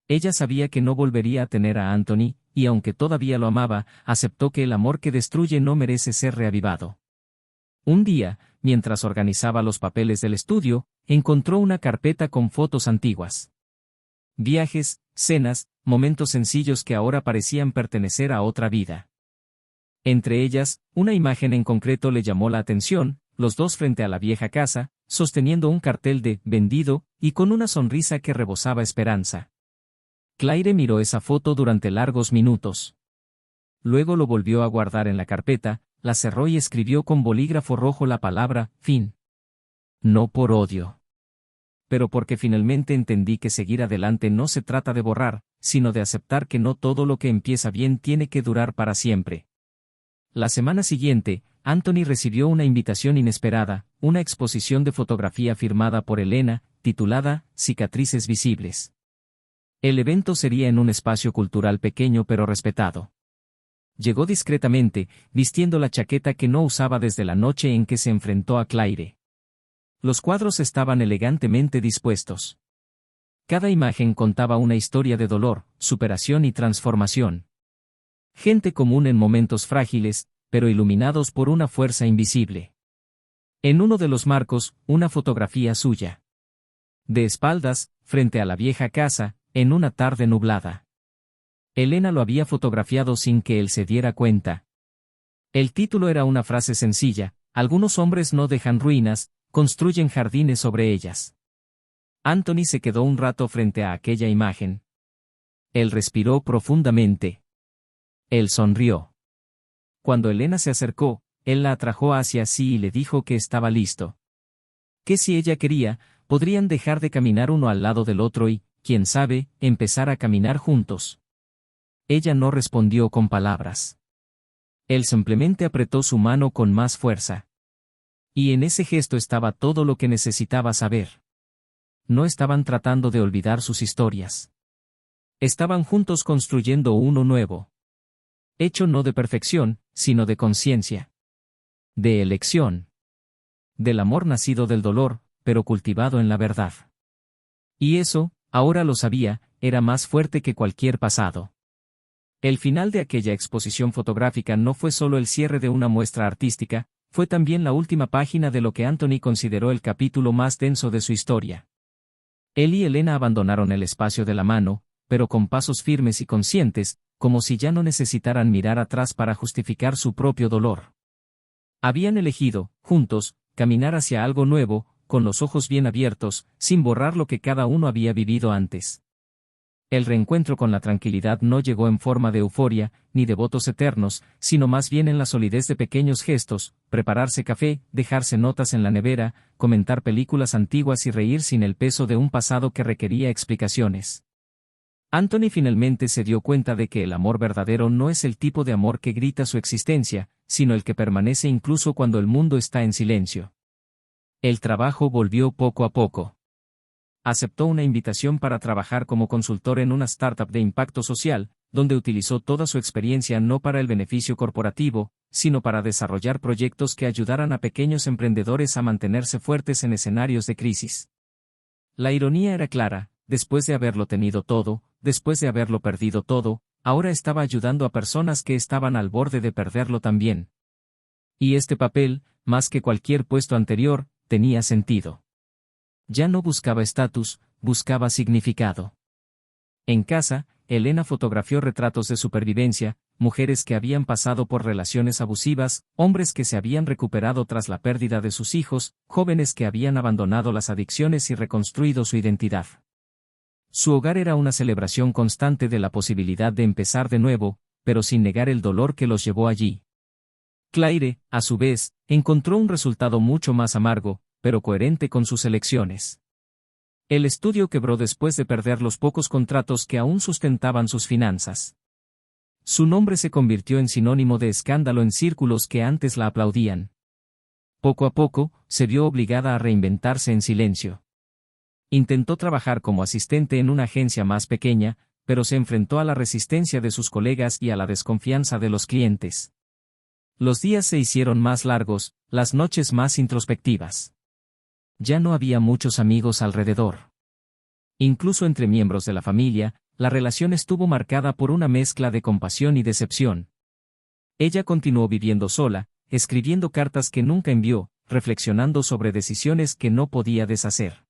Ella sabía que no volvería a tener a Anthony, y aunque todavía lo amaba, aceptó que el amor que destruye no merece ser reavivado. Un día, mientras organizaba los papeles del estudio, encontró una carpeta con fotos antiguas. Viajes, cenas, momentos sencillos que ahora parecían pertenecer a otra vida. Entre ellas, una imagen en concreto le llamó la atención: los dos frente a la vieja casa, sosteniendo un cartel de «vendido», y con una sonrisa que rebosaba esperanza. Claire miró esa foto durante largos minutos. Luego lo volvió a guardar en la carpeta, la cerró y escribió con bolígrafo rojo la palabra «fin». No por odio. Pero porque finalmente entendí que seguir adelante no se trata de borrar, sino de aceptar que no todo lo que empieza bien tiene que durar para siempre. La semana siguiente, Anthony recibió una invitación inesperada, una exposición de fotografía firmada por Elena, titulada «Cicatrices visibles». El evento sería en un espacio cultural pequeño pero respetado. Llegó discretamente, vistiendo la chaqueta que no usaba desde la noche en que se enfrentó a Claire. Los cuadros estaban elegantemente dispuestos. Cada imagen contaba una historia de dolor, superación y transformación. Gente común en momentos frágiles, pero iluminados por una fuerza invisible. En uno de los marcos, una fotografía suya. De espaldas, frente a la vieja casa, en una tarde nublada. Elena lo había fotografiado sin que él se diera cuenta. El título era una frase sencilla: algunos hombres no dejan ruinas, construyen jardines sobre ellas. Anthony se quedó un rato frente a aquella imagen. Él respiró profundamente. Él sonrió. Cuando Elena se acercó, él la atrajo hacia sí y le dijo que estaba listo. Que si ella quería, podrían dejar de caminar uno al lado del otro y, quién sabe, empezar a caminar juntos. Ella no respondió con palabras. Él simplemente apretó su mano con más fuerza. Y en ese gesto estaba todo lo que necesitaba saber. No estaban tratando de olvidar sus historias. Estaban juntos construyendo uno nuevo. Hecho no de perfección, sino de conciencia. De elección. Del amor nacido del dolor, pero cultivado en la verdad. Y eso, ahora lo sabía, era más fuerte que cualquier pasado. El final de aquella exposición fotográfica no fue solo el cierre de una muestra artística, fue también la última página de lo que Anthony consideró el capítulo más denso de su historia. Él y Elena abandonaron el espacio de la mano, pero con pasos firmes y conscientes, como si ya no necesitaran mirar atrás para justificar su propio dolor. Habían elegido, juntos, caminar hacia algo nuevo, con los ojos bien abiertos, sin borrar lo que cada uno había vivido antes. El reencuentro con la tranquilidad no llegó en forma de euforia, ni de votos eternos, sino más bien en la solidez de pequeños gestos, prepararse café, dejarse notas en la nevera, comentar películas antiguas y reír sin el peso de un pasado que requería explicaciones. Anthony finalmente se dio cuenta de que el amor verdadero no es el tipo de amor que grita su existencia, sino el que permanece incluso cuando el mundo está en silencio. El trabajo volvió poco a poco. Aceptó una invitación para trabajar como consultor en una startup de impacto social, donde utilizó toda su experiencia no para el beneficio corporativo, sino para desarrollar proyectos que ayudaran a pequeños emprendedores a mantenerse fuertes en escenarios de crisis. La ironía era clara, después de haberlo tenido todo, después de haberlo perdido todo, ahora estaba ayudando a personas que estaban al borde de perderlo también. Y este papel, más que cualquier puesto anterior, tenía sentido. Ya no buscaba estatus, buscaba significado. En casa, Elena fotografió retratos de supervivencia, mujeres que habían pasado por relaciones abusivas, hombres que se habían recuperado tras la pérdida de sus hijos, jóvenes que habían abandonado las adicciones y reconstruido su identidad. Su hogar era una celebración constante de la posibilidad de empezar de nuevo, pero sin negar el dolor que los llevó allí. Claire, a su vez, encontró un resultado mucho más amargo, pero coherente con sus elecciones. El estudio quebró después de perder los pocos contratos que aún sustentaban sus finanzas. Su nombre se convirtió en sinónimo de escándalo en círculos que antes la aplaudían. Poco a poco, se vio obligada a reinventarse en silencio. Intentó trabajar como asistente en una agencia más pequeña, pero se enfrentó a la resistencia de sus colegas y a la desconfianza de los clientes. Los días se hicieron más largos, las noches más introspectivas. Ya no había muchos amigos alrededor. Incluso entre miembros de la familia, la relación estuvo marcada por una mezcla de compasión y decepción. Ella continuó viviendo sola, escribiendo cartas que nunca envió, reflexionando sobre decisiones que no podía deshacer.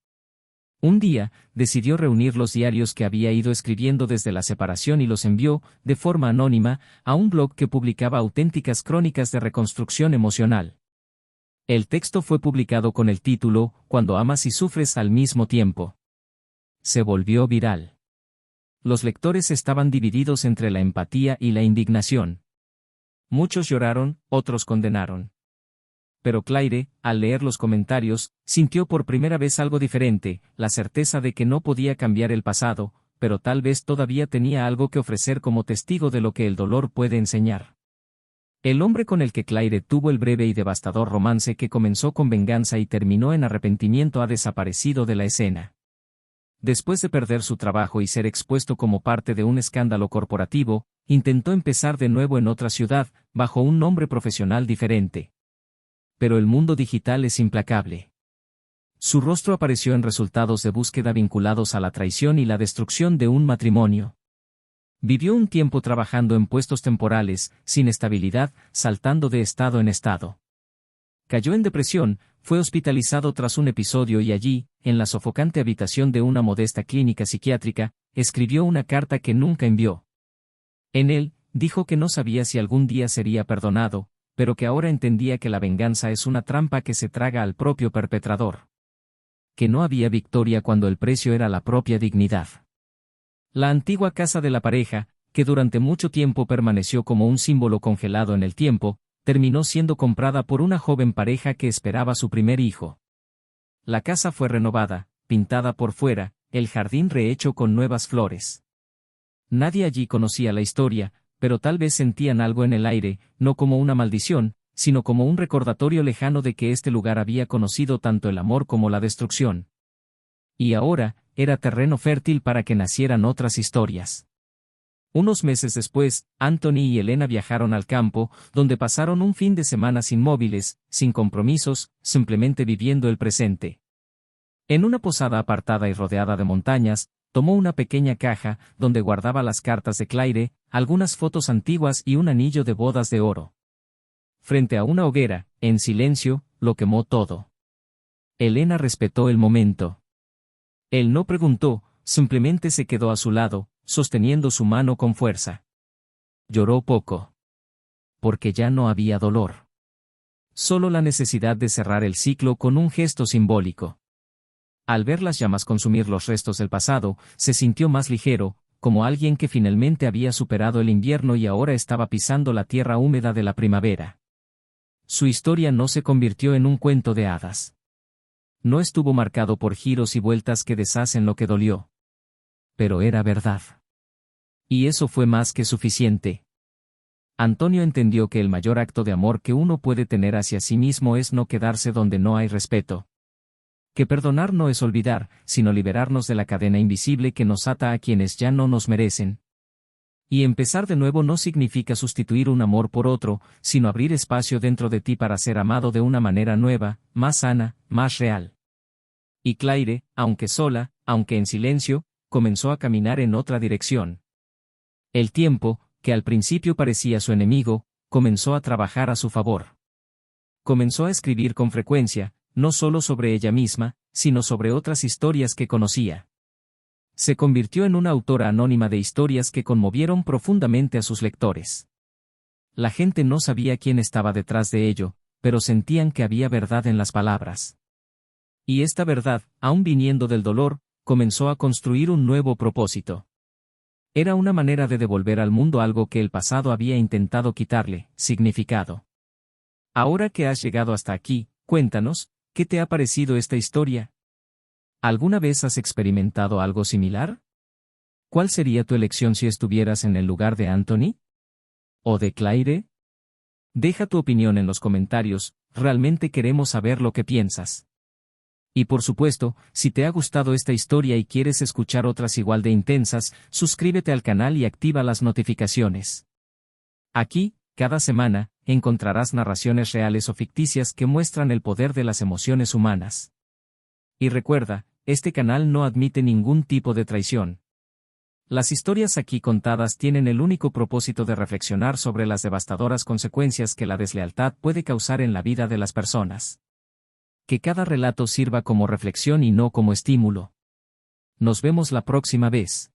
Un día, decidió reunir los diarios que había ido escribiendo desde la separación y los envió, de forma anónima, a un blog que publicaba auténticas crónicas de reconstrucción emocional. El texto fue publicado con el título, Cuando amas y sufres al mismo tiempo. Se volvió viral. Los lectores estaban divididos entre la empatía y la indignación. Muchos lloraron, otros condenaron. Pero Claire, al leer los comentarios, sintió por primera vez algo diferente, la certeza de que no podía cambiar el pasado, pero tal vez todavía tenía algo que ofrecer como testigo de lo que el dolor puede enseñar. El hombre con el que Claire tuvo el breve y devastador romance que comenzó con venganza y terminó en arrepentimiento ha desaparecido de la escena. Después de perder su trabajo y ser expuesto como parte de un escándalo corporativo, intentó empezar de nuevo en otra ciudad, bajo un nombre profesional diferente. Pero el mundo digital es implacable. Su rostro apareció en resultados de búsqueda vinculados a la traición y la destrucción de un matrimonio. Vivió un tiempo trabajando en puestos temporales, sin estabilidad, saltando de estado en estado. Cayó en depresión, fue hospitalizado tras un episodio y allí, en la sofocante habitación de una modesta clínica psiquiátrica, escribió una carta que nunca envió. En él, dijo que no sabía si algún día sería perdonado, pero que ahora entendía que la venganza es una trampa que se traga al propio perpetrador. que no había victoria cuando el precio era la propia dignidad. La antigua casa de la pareja, que durante mucho tiempo permaneció como un símbolo congelado en el tiempo, terminó siendo comprada por una joven pareja que esperaba su primer hijo. La casa fue renovada, pintada por fuera, el jardín rehecho con nuevas flores. Nadie allí conocía la historia, pero tal vez sentían algo en el aire, no como una maldición, sino como un recordatorio lejano de que este lugar había conocido tanto el amor como la destrucción. Y ahora, era terreno fértil para que nacieran otras historias. Unos meses después, Anthony y Elena viajaron al campo, donde pasaron un fin de semana inmóviles, sin compromisos, simplemente viviendo el presente. En una posada apartada y rodeada de montañas, tomó una pequeña caja, donde guardaba las cartas de Claire, algunas fotos antiguas y un anillo de bodas de oro. Frente a una hoguera, en silencio, lo quemó todo. Elena respetó el momento. Él no preguntó, simplemente se quedó a su lado, sosteniendo su mano con fuerza. Lloró poco. Porque ya no había dolor. Solo la necesidad de cerrar el ciclo con un gesto simbólico. Al ver las llamas consumir los restos del pasado, se sintió más ligero, como alguien que finalmente había superado el invierno y ahora estaba pisando la tierra húmeda de la primavera. Su historia no se convirtió en un cuento de hadas. No estuvo marcado por giros y vueltas que deshacen lo que dolió. Pero era verdad. Y eso fue más que suficiente. Antonio entendió que el mayor acto de amor que uno puede tener hacia sí mismo es no quedarse donde no hay respeto. Que perdonar no es olvidar, sino liberarnos de la cadena invisible que nos ata a quienes ya no nos merecen. Y empezar de nuevo no significa sustituir un amor por otro, sino abrir espacio dentro de ti para ser amado de una manera nueva, más sana, más real. Y Claire, aunque sola, aunque en silencio, comenzó a caminar en otra dirección. El tiempo, que al principio parecía su enemigo, comenzó a trabajar a su favor. Comenzó a escribir con frecuencia, no solo sobre ella misma, sino sobre otras historias que conocía. Se convirtió en una autora anónima de historias que conmovieron profundamente a sus lectores. La gente no sabía quién estaba detrás de ello, pero sentían que había verdad en las palabras. Y esta verdad, aún viniendo del dolor, comenzó a construir un nuevo propósito. Era una manera de devolver al mundo algo que el pasado había intentado quitarle, significado. Ahora que has llegado hasta aquí, cuéntanos, ¿qué te ha parecido esta historia? ¿Alguna vez has experimentado algo similar? ¿Cuál sería tu elección si estuvieras en el lugar de Anthony? ¿O de Claire? Deja tu opinión en los comentarios, realmente queremos saber lo que piensas. Y por supuesto, si te ha gustado esta historia y quieres escuchar otras igual de intensas, suscríbete al canal y activa las notificaciones. Aquí, cada semana, encontrarás narraciones reales o ficticias que muestran el poder de las emociones humanas. Y recuerda, este canal no admite ningún tipo de traición. Las historias aquí contadas tienen el único propósito de reflexionar sobre las devastadoras consecuencias que la deslealtad puede causar en la vida de las personas. Que cada relato sirva como reflexión y no como estímulo. Nos vemos la próxima vez.